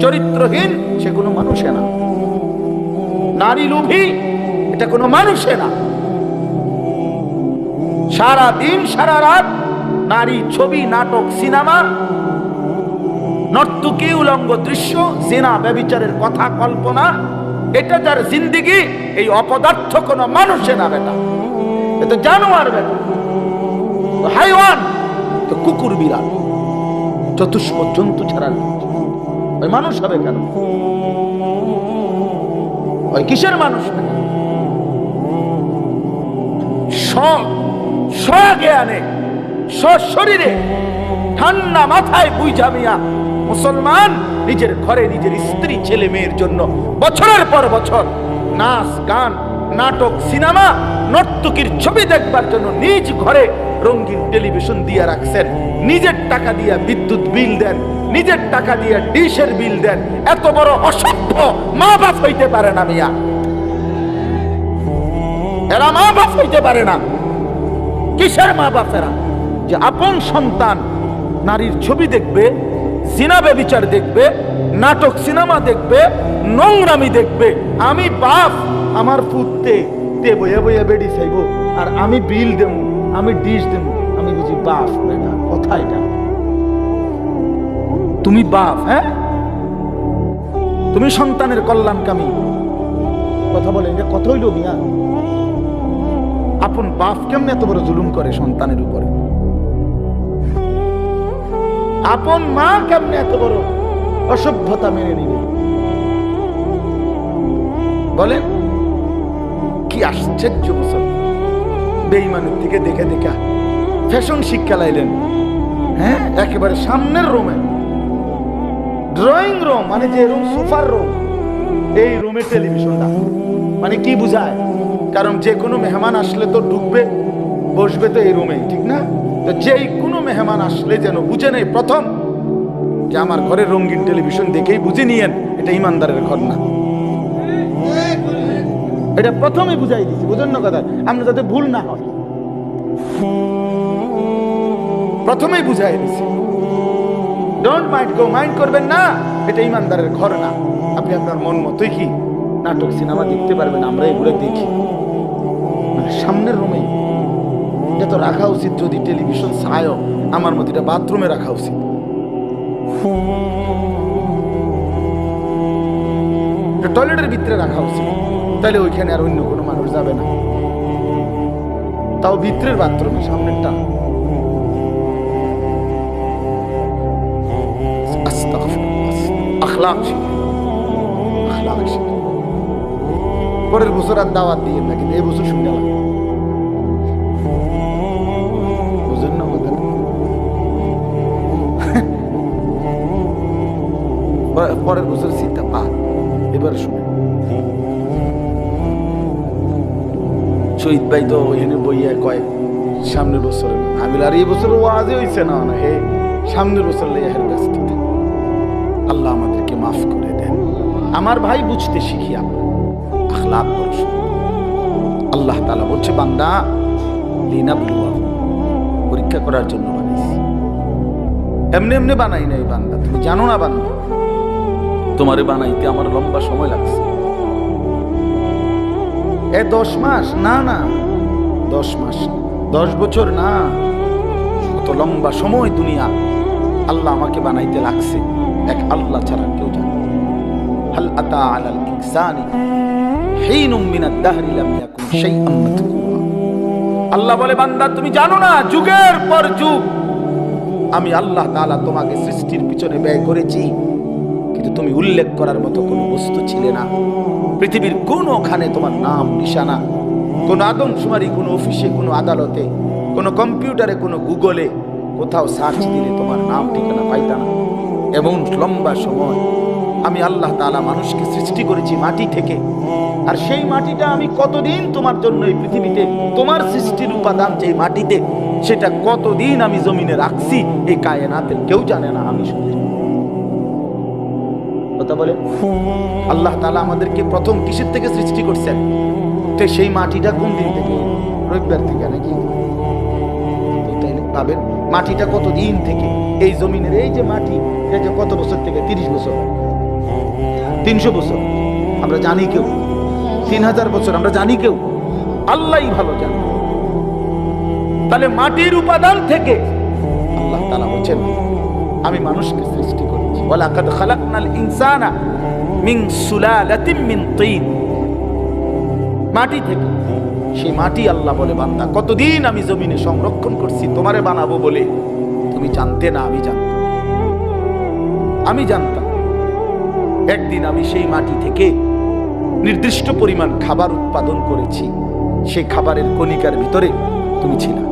চরিত্রহীন সে কোনো মানুষে না। নারী লোভী এটা কোনো মানুষে না। সারা দিন সারা রাত নারী ছবি, নাটক, সিনেমা, নর্তকী, উলঙ্গ দৃশ্য, জিনা, ব্যভিচারের কথা, কল্পনা, এটা যার জিন্দেগি, এই অপদার্থ কোনো মানুষে না বেটা। এটা জানোয়ার বেটা, হাইওয়ান, তো কুকুর, বিড়াল, চতুষ্প জন্তু ছাড়া ওই মানুষ হবে কেন? ওই কিসের মানুষ? স্বজ্ঞানে, সশরীরে, ঠান্ডা মাথায় বুঝা মিয়া মুসলমান নিজের ঘরে নিজের স্ত্রী, ছেলে মেয়ের জন্য বছরের পর বছর নাচ, গান, নাটক, সিনেমা, নর্তকীর ছবি দেখবার জন্য নিজ ঘরে রঙিন টেলিভিশন দিয়ে রাখছেন। নিজের টাকা দিয়ে বিদ্যুৎ বিল দেন, নিজের টাকা দিয়ে ডিশের বিল দেন। এত বড় অসভ্য মা বাপ হইতে পারে না মিয়া। এরা মা বাপ হইতে পারে না। কিসের মা বাপেরা? যে আপন সন্তান নারীর ছবি দেখবে, জিনা ব্যভিচার দেখবে, নাটক সিনেমা দেখবে, নোংরামি দেখবে। আমি বাপ, আমার পুত্রে তে বইয়া বইয়া বেডি চাইব, আর আমি বিল দেব, আমি ডিশ দেব। আমি বুঝি বাপ? বেটা কথা এটা। তুমি বাপ? হ্যাঁ, তুমি সন্তানের কল্যাণকামী কথা বলে, এটা কথা হইল মিয়া? আপন বাপ কেমনে এত বড় জুলুম করে সন্তানের উপরে? আপন মা কেমনে এত বড় অসভ্যতা মেনে নিবে? বলেন কি আশ্চর্য মুসলমান! বেঈমানের দিকে দেখে দেখে ফ্যাশন শিক্ষা লাইলেন। হ্যাঁ, একেবারে সামনের রুমে, ড্রয়িং রুম মানে যে রুম, সোফার রুম, এই রুমে টেলিভিশনটা। মানে কি বুঝায়? কারণ যে কোনো মেহমান আসলে তো ঢুকবে, বসবে তো এই রুমে, ঠিক না? তো যেই কোনো মেহমান আসলে যেন বুঝে নেই প্রথম যে আমার ঘরে রঙিন টেলিভিশন দেখেই বুঝে নিয়েন এটা ইমানদারের ঘর না। এটা প্রথমে বুঝাই দিচ্ছি, বুঝেন না কথা? আমরা যাতে ভুল না হয়, প্রথমেই বুঝাই দিচ্ছি। ডোন্ট মাইন্ড, গো মাইন্ড করবেন না, এটা ইমানদারের ঘর না। আপনি আপনার মন মতোই কি নাটক, সিনেমা দেখতে পারবেন, আমরা এগুলো দেখি। সামনের রুমে এটা তো রাখা উচিত। যদি টেলিভিশন চায় আমার মতো, এটা বাথরুমে রাখা উচিত। টয়লেটের ভিতরে রাখা উচিত, তাহলে ওইখানে আর অন্য কোনো মানুষ যাবে না। তাও ভিতরের বাথরুমে, সামনেরটা। আখলাক শিখে, আখলাক শিখে। পরের বছর আর দাওয়াত দিয়ে না, কিন্তু এই বছর শুনে গেলাম, বুঝেন না? পরের বছর চিন্তা পা, এবারে শুনে। শহীদ ভাই তো ওইখানে বইয়া কয় সামনের বছরে। আমি আর এই বছর ওয়াজে হইছে না, হে সামনের বছর লেয়ার ব্যস্ত। আল্লাহ আমাদেরকে মাফ করে দেন। আমার ভাই, বুঝতে শিখি আমরা আখলাক। আল্লাহ তাআলা বলছে, বান্দা লিনাবলুয়াকুম, পরীক্ষা করার জন্য বানাইছি। এমনি এমনি বানাই নাই বান্দা, তুমি জানো না বান্দা, তোমারে বানাইতে আমার লম্বা সময় লাগছে। 10 মাস না, না 10 মাস, 10 বছর না, কত লম্বা সময় দুনিয়া আল্লাহ আমাকে বানাইতে লাগছে। এক আল্লাহ ছাড়া কেউ জানে। হাল আতা আলাল ইনসানি হিনুম মিনাদ দাহরি লাম ইয়াকুন শাইআম মাযকুরা। আল্লাহ বলে, বান্দা তুমি জানো না, যুগের পর যুগ আমি আল্লাহ তাআলা তোমাকে সৃষ্টির পিছনে ব্যয় করেছি, কিন্তু তুমি উল্লেখ করার মতো কোনো বস্তু ছিলে না। পৃথিবীর কোনোখানে তোমার নাম নিশানা, কোনো আদমশুমারি, কোনো অফিসে, কোনো আদালতে, কোনো কম্পিউটারে, কোনো গুগলে কোথাও সার্চ দিলে তোমার নাম ঠিকানা পাইতা না। এমন লম্বা সময় আমি আল্লাহ তাআলা মানুষকে সৃষ্টি করেছি মাটি থেকে। আর সেই মাটিটা আমি কতদিন তোমার জন্য এই পৃথিবীতে, তোমার সৃষ্টির উপাদান যে মাটিতে, সেটা কতদিন আমি জমিনে রাখছি এই কায়নাতের কেউ জানে না, আমি শুনি। কথা বলে আল্লাহ তাআলা আমাদেরকে প্রথম কিসের থেকে সৃষ্টি করছেন? তো সেই মাটিটা কোন দিন থেকে? রবিবার থেকে নাকি? ভাবেন মাটিটা কতদিন থেকে, এই জমিনের এই যে মাটি, এটা যে কত বছর থেকে? 30 বছর। 300 বছর আমরা জানি কেউ, 3000 বছর আমরা জানি কেউ, আল্লাহই ভালো জানে। তাহলে মাটির উপাদান থেকে আল্লাহ তাআলা বলেন আমি মানুষকে সৃষ্টি করেছি, ওয়ালাকাদ খালাকনাল ইনসানা মিন সুলালাতিন মিন তিন, মাটি থেকে। সেই মাটি আল্লাহ বলে বান্দা কতদিন আমি জমিনে সংরক্ষণ করছি তোমারে বানাবো বলে, তুমি জানতে না, আমি জানতাম। একদিন আমি সেই মাটি থেকে নির্দিষ্ট পরিমাণ খাবার উৎপাদন করেছি, সেই খাবারের কণিকার ভিতরে তুমি ছিলে।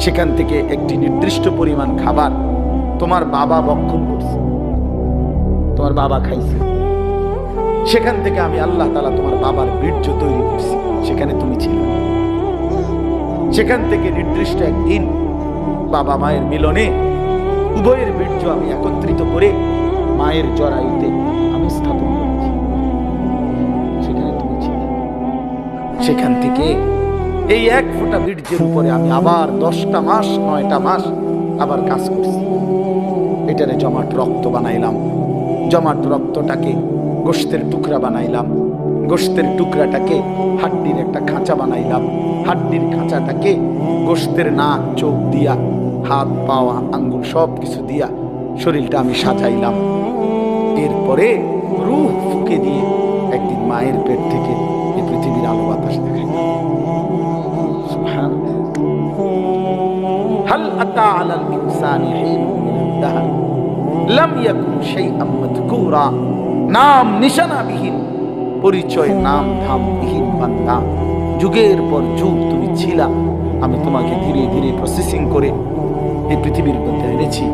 সেখান থেকে একটি নির্দিষ্ট পরিমাণ খাবার তোমার বাবা ভক্ষণ করছে, তোমার বাবা খাইছে। সেখান থেকে আমি আল্লাহ তাআলা তোমার বাবার বীর্য তৈরি করছি, সেখানে তুমি ছিলে। সেখান থেকে নির্দিষ্ট একদিন বাবা মায়ের মিলনে উভয়ের বীর্য আমি একত্রিত করে মায়ের জরায়ুতে আমি স্থাপন করেছি, সেখানে তুমি ছিলে। সেখান থেকে এই এক ফোঁটা বীর্যের উপরে আমি আবার 10টা মাস 9টা মাস আবার কাজ করছি। এটারে জমাট রক্ত বানাইলাম, জমাট রক্তটাকে গোশতের টুকরা বানাইলাম, গোশতের টুকরাটাকে হাড্ডির একটা খাঁচা বানাইলাম, হাড্ডির খাঁচাটাকে গোশতের নাক চোখ দিয়া, হাত পাওয়া আঙ্গুল সব কিছু দিয়া শরীরটা আমি সাজাইলাম। এরপরে রূহ ফুঁকে দিয়ে একদিন মায়ের পেট থেকে এই পৃথিবীর আলো বাতাস দেখাই। হাল আতা আলাল ইনসানি হিনুন মিনাদ দাহর লাম ইয়াকুন শাইআম মাযকুরা, নাম নিশানা বিহীন, পরিচয় নাম ধাম বিহীন বান্দা, যুগের পর যুগ তুমি ছিলা। আমি তোমাকে ধীরে ধীরে প্রসেসিং করে এই পৃথিবীর মধ্যে এনেছি।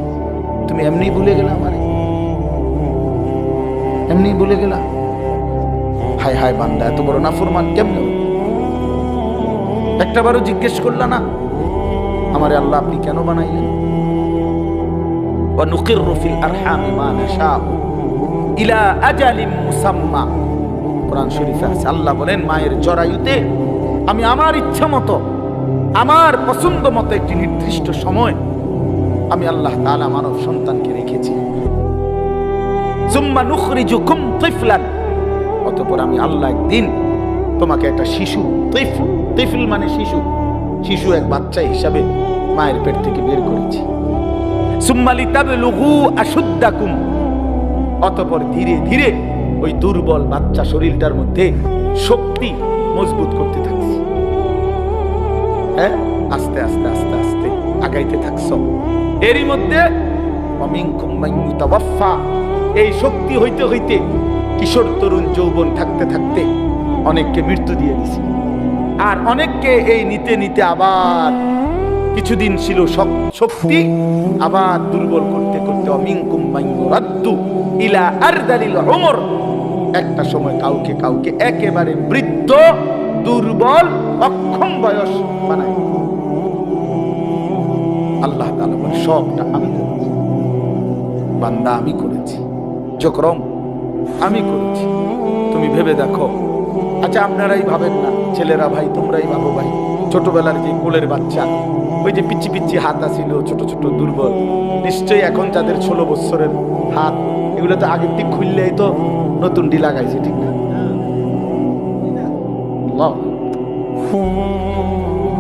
তুমি এমনি ভুলে গেলা আমারে, এমনি ভুলে গেলা। হায় হায় বান্দা, এত বড় নাফরমান কেমনে? একটাবারও জিজ্ঞেস করলা না আমারে আল্লাহ আপনি কেন বানাইলেন? ওয়া নুকিররু ফিল আরহামি মা নাশাউ ইলা আজালিম মুসাম্মা, কোরআন শরীফে আছে। আল্লাহ বলেন মায়ের জরায়ুতে আমি আমার ইচ্ছা মতো, আমার পছন্দ মতো একটি নির্দিষ্ট সময় আমি আল্লাহ তাআলা মানব সন্তানকে রেখেছি। সুম্মা নুখরিজুকুম তিফলান, অতঃপর আমি আল্লাহ একদিন তোমাকে একটা শিশু, তিফল মানে শিশু, শিশু এক বাচ্চা হিসাবে মায়ের পেট থেকে বের করেছি। সুম্মা লিতাবলুগু আশুদ্দাকুম, অতঃপর ধীরে ধীরে ওই দুর্বল বাচ্চা শরীরটার মধ্যে শক্তি মজবুত করতে থাকছি। হ্যাঁ, আস্তে আস্তে আস্তে আস্তে আগাইতে থাকছো। এরই মধ্যে ওয়ামিনকুম মান ইউতাওয়াফা, এই শক্তি হইতে হইতে কিশোর তরুণ যৌবন থাকতে থাকতে অনেককে মৃত্যু দিয়ে দিছি। আর অনেককে এই নিতে নিতে আবার কিছুদিন ছিল শক্তি, আবার দুর্বল করতে করতে ওয়ামিনকুম মান ইউরাদ্দু ইলা আরদালিল উমর, একটা সময় কাউকে কাউকে একেবারে বৃদ্ধ, দুর্বল, অক্ষম বয়স বানায়। আল্লাহ তাআলা বলে সবটা আমি করেছি বান্দা, আমি করেছি, যকরম আমি করেছি। তুমি ভেবে দেখো। আচ্ছা আপনারাই ভাবেন না, ছেলেরা ভাই তোমরাই ভাবো ভাই, ছোটবেলার যে কোলের বাচ্চা, ওই যে পিচ্ছি পিচ্ছি হাত আছিল, ছোট ছোট দুর্বল, নিশ্চয়ই এখন যাদের 16 বছরের হাত, এগুলো তো আগের দিক খুললেই তো নতুন ডি লাগাইছে, ঠিক না?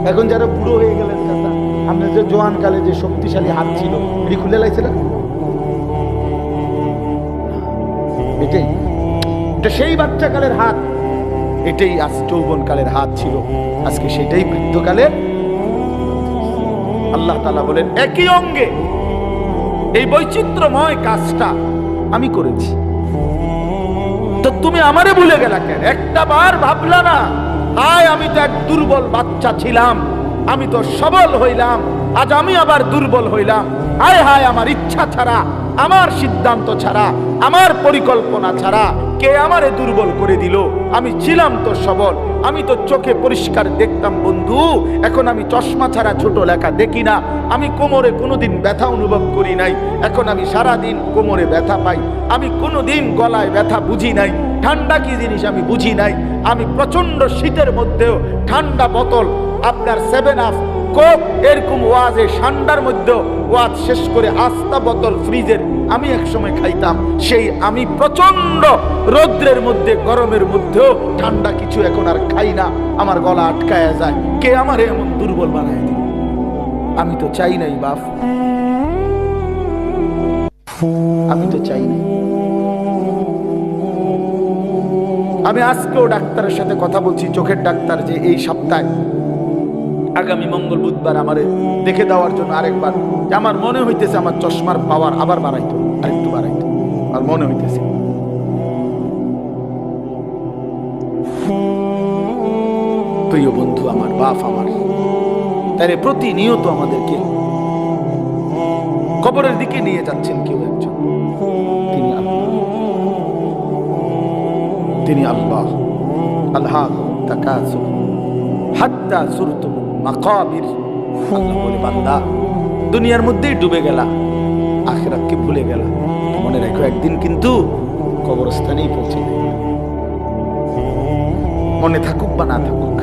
এখন যারা বুড়ো হয়ে গেলেন চাচা, আপনার যে জোয়ান কালে যে শক্তিশালী হাত ছিল এটি খুলে লাইছে না? এটাই, এটা সেই বাচ্চা কালের হাত, এটাই আজ যৌবন কালের হাত ছিল, আজকে সেটাই বৃদ্ধকালে। আল্লাহ তাআলা বলেন একই অঙ্গে এই বৈচিত্র্যময় কাজটা আমি করেছি, তো তুমি আমারে ভুলে গেলা কেন? একটা বার ভাবলা না হায় আমি তো এক দুর্বল বাচ্চা ছিলাম, আমি তো সবল হইলাম, আজ আমি আবার দুর্বল হইলাম। হায় হায় আমার ইচ্ছা ছাড়া, আমার সিদ্ধান্ত ছাড়া, আমার পরিকল্পনা ছাড়া কে আমারে দুর্বল করে দিল? আমি ছিলাম তো সবল, আমি তো চোখে পরিষ্কার দেখতাম বন্ধু, এখন আমি চশমা ছাড়া ছোট লেখা দেখি না, আমি কোমরে কোনোদিন ব্যথা অনুভব করি নাই, এখন আমি সারাদিন কোমরে ব্যথা পাই, আমি কোনোদিন গলায় ব্যথা বুঝি নাই, ঠান্ডা কি জিনিস আমি বুঝি নাই, আমি প্রচন্ড শীতের মধ্যেও ঠান্ডা বোতল আপনার 7 আপ পক্ষ এরকম ওয়াজে ঠান্ডার মধ্যে ওয়াজ শেষ করে আস্তা বোতল ফ্রিজের আমি একসময় খাইতাম, সেই আমি প্রচন্ড রৌদ্রের মধ্যে গরমের মধ্যেও ঠান্ডা কিছু এখন আর খাই না, আমার গলা আটকায়া যায়। কে আমার এমন দুর্বল বানায় দিল? আমি তো চাই নাই বাপ, আমি তো চাই নাই। আমি আজকেও ডাক্তারের সাথে কথা বলছি, চোখের ডাক্তার, যে এই সপ্তাহে আগামী মঙ্গল বুধবার আমারে দেখে দেওয়ার জন্য আরেকবার। আমার মনে হইতেছে আমার চশমার পাওয়ার আবার বাড়াইতো, আরেকটু বাড়াইতো, আর মনে হইতেছে। প্রিয় বন্ধু আমার, বাপ আমার, তাই প্রতিনিয়ত আমাদেরকে কবরের দিকে নিয়ে যাচ্ছেন কেউ একজন। তিনি আল্লাহ, তিনি আল্লাহ। আল্লাহু তাকাসুর হাত্তা যুরতুম মাকাবির। আল্লাহ বলে, বান্দা দুনিয়ার মধ্যেই ডুবে গেলা, আখিরাতকে ভুলে গেলা। মনে রাখো একদিন কিন্তু কবরস্থানেই পৌঁছে যাবে। মনে থাকুক বা না থাকুক,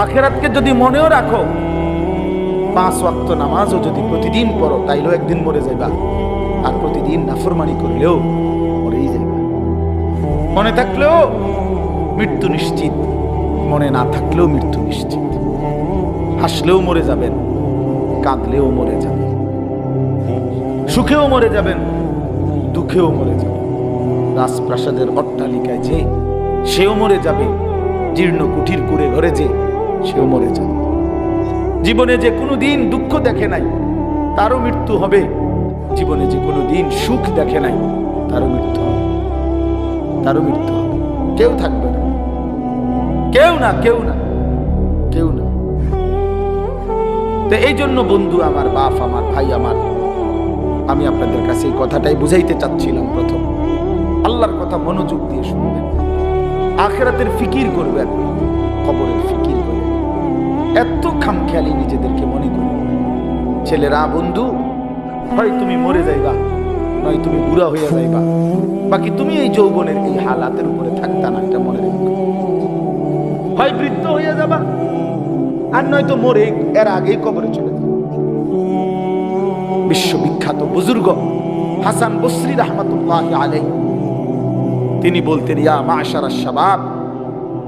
আখিরাতকে যদি মনেও রাখো, 5 ওয়াক্ত নামাজও যদি প্রতিদিন পড়ো, তাইলেও একদিন মরে যাইবা। আর প্রতিদিন নাফরমানি করলেও মরেই যাইবা। মনে থাকলেও মৃত্যু নিশ্চিত, মনে না থাকলেও মৃত্যু নিশ্চিত। হাসলেও মরে যাবেন, কাঁদলেও মরে যাবেন, সুখেও মরে যাবেন, দুঃখেও মরে যাবেন। রাজপ্রাসাদের অট্টালিকায় যে সেও মরে যাবে, জীর্ণ কুঠির কুড়ে ঘরে যে সেও মরে যাবে। জীবনে যে কোনো দিন দুঃখ দেখে নাই তারও মৃত্যু হবে, জীবনে যে কোনো দিন সুখ দেখে নাই তারও মৃত্যু হবে, তারও মৃত্যু হবে। কেউ থাকবে না, কেউ না, কেউ না, কেউ না। তো এই জন্য বন্ধু আমার, বাপ আমার, ভাই আমার, আমি আপনাদের কাছে এই কথাটাই বুঝাইতে চাচ্ছিলাম। প্রথম আল্লাহর কথা মনোযোগ দিয়ে শুনবেন, আখিরাতের ফিকির করবেন, কবরের ফিকির করবেন। এত খামখেয়ালি নিজেদেরকে মনে করি। ছেলেরা বন্ধু, হয় তুমি মরে যাইবা, নয় তুমি বুড়া হইয়া যাইবা, বাকি তুমি এই যৌবনের এই হালাতের উপরে থাকতা না, এটা মনে রেখো। হয় বৃদ্ধ হইয়া যাবা, আর নয়তো মরে এর আগেই কবরে চলে যাবে। বিশ্ববিখ্যাত বুজুর্গ হাসান বসরি রাহমাতুল্লাহি আলাইহি তিনি বলতেন, ইয়া মাশারাশ শাবাব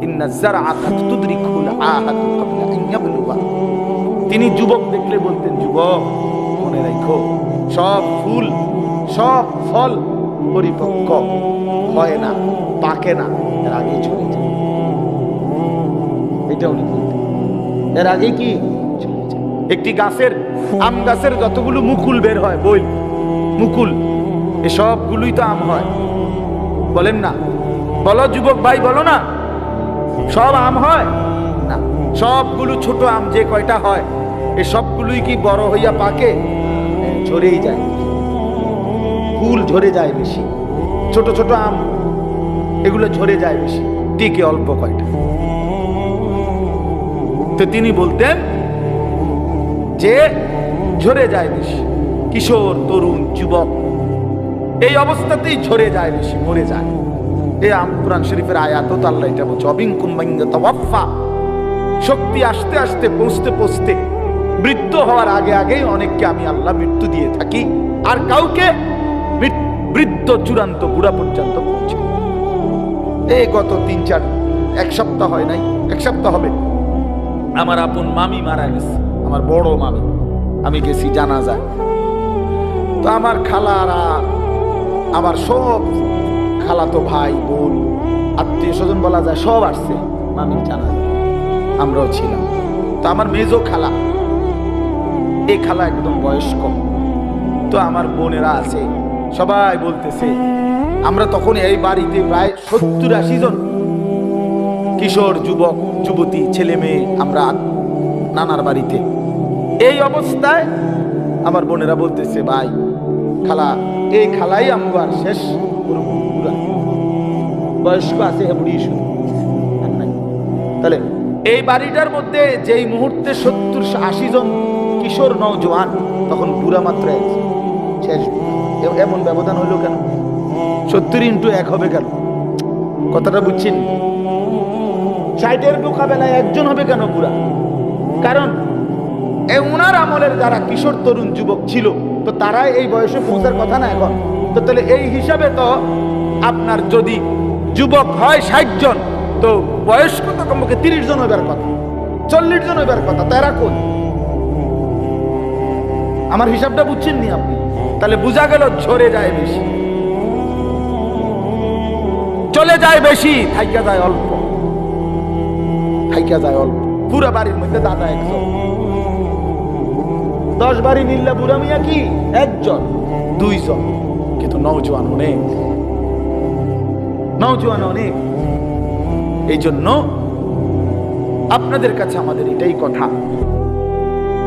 ইন্না যারআতা তুদরিকুল আহাদু ক্বাবলা আন ইয়াবলুগা। তিনি যুবক দেখলে বলতেন, যুবক মনে রাখো, সব ফুল, সব ফল পরিপক্ক হয় না, পাকে না, এর আগে চলে যায়। এটা উনি বলতেন, এর আগে কি চলে যায়। একটি গাছের, আম গাছের যতগুলো মুকুল বের হয়, বই মুকুল, এ সবগুলোই তো আম হয়, বলেন না? বলো যুবক ভাই, বলো না, সব আম হয় না? সবগুলো ছোট আম যে কয়টা হয়, এ সবগুলোই কি বড় হইয়া পাকে? ঝরেই যায়, ফুল ঝরে যায় বেশি। ছোট ছোট আম এগুলো ঝরে যায় বেশি, টিকে অল্প কয়টা। তো তিনি বলতেন যে ঝরে যায় বেশি, কিশোর, তরুণ, যুবক এই অবস্থাতেই ঝরে যায় বেশি, মরে যায়। এই কোরআন শরীফের আয়াতও তো আল্লাহ এটা বলছে, অবিনকুম মান ইয়াতাওয়াফা। শক্তি আসতে আসতে, পৌঁছতে পৌঁছতে, মৃত্যু হওয়ার আগে আগেই অনেককে আমি আল্লাহ মৃত্যু দিয়ে থাকি, আর কাউকে বৃদ্ধ চূড়ান্ত বুড়া পর্যন্ত পৌঁছে। এই গত 3-4 এক সপ্তাহ হয় নাই, এক সপ্তাহ হবে, আমার আপন মামি মারা গেছে, আমার বড় মামি। আমি গেছি জানাজায়। তো আমার খালারা, আমার সব খালাতো ভাই বোন, আত্মীয় স্বজন বলা যায়, সব আসছে মামির জানাজায়, আমরাও ছিলাম। তো আমার মেজো খালা, এই খালা একদম বয়স্ক, তো আমার বোনেরা আছে, সবাই বলতেছে, আমরা তখন এই বাড়িতে প্রায় 70-80 জন কিশোর, যুবক, যুবতী, ছেলে মেয়ে, আমরা নানার বাড়িতে। এই অবস্থায় আমার বোনেরা বলতেছে, ভাই খালা, এই খালাই আমগো আর শেষ বয়স্ক আছে, বুড়ি শুধু। তাহলে এই বাড়িটার মধ্যে যেই মুহূর্তে 70-80 জন কিশোর নওজোয়ান, তখন বুড়া মাত্র শেষ। এমন ব্যবধান হইল কেন? 70 × 1 হবে কেন? কথাটা বুঝছেন? 60-এর মোকাবেলায় একজন হবে কেন বুড়া? কারণ ওনার আমলের যারা কিশোর তরুণ যুবক ছিল, তো তারাই এই বয়সে পৌঁছার কথা না এখন। তো তাহলে এই হিসাবে তো আপনার যদি যুবক হয় 60 জন, তো বয়স্ক তো কমপক্ষে 30 জন হইবার কথা, 40 জন হইবার কথা। তারা কোন? আমার হিসাবটা বুঝছেন নি আপনি? তাহলে বোঝা গেল ঝরে যায় বেশি, চলে যায় বেশি, থাইকা যায় অল্প, থাইকা যায় অল্প। পুরা বাড়ির মধ্যে দাদা একজন, 10 বাড়ি নিল্লা বুড়া মিয়া কি একজন 2 জন, কিন্তু নওজোয়ান অনেক, নওজোয়ান অনেক। এই জন্য আপনাদের কাছে আমাদের এটাই কথা,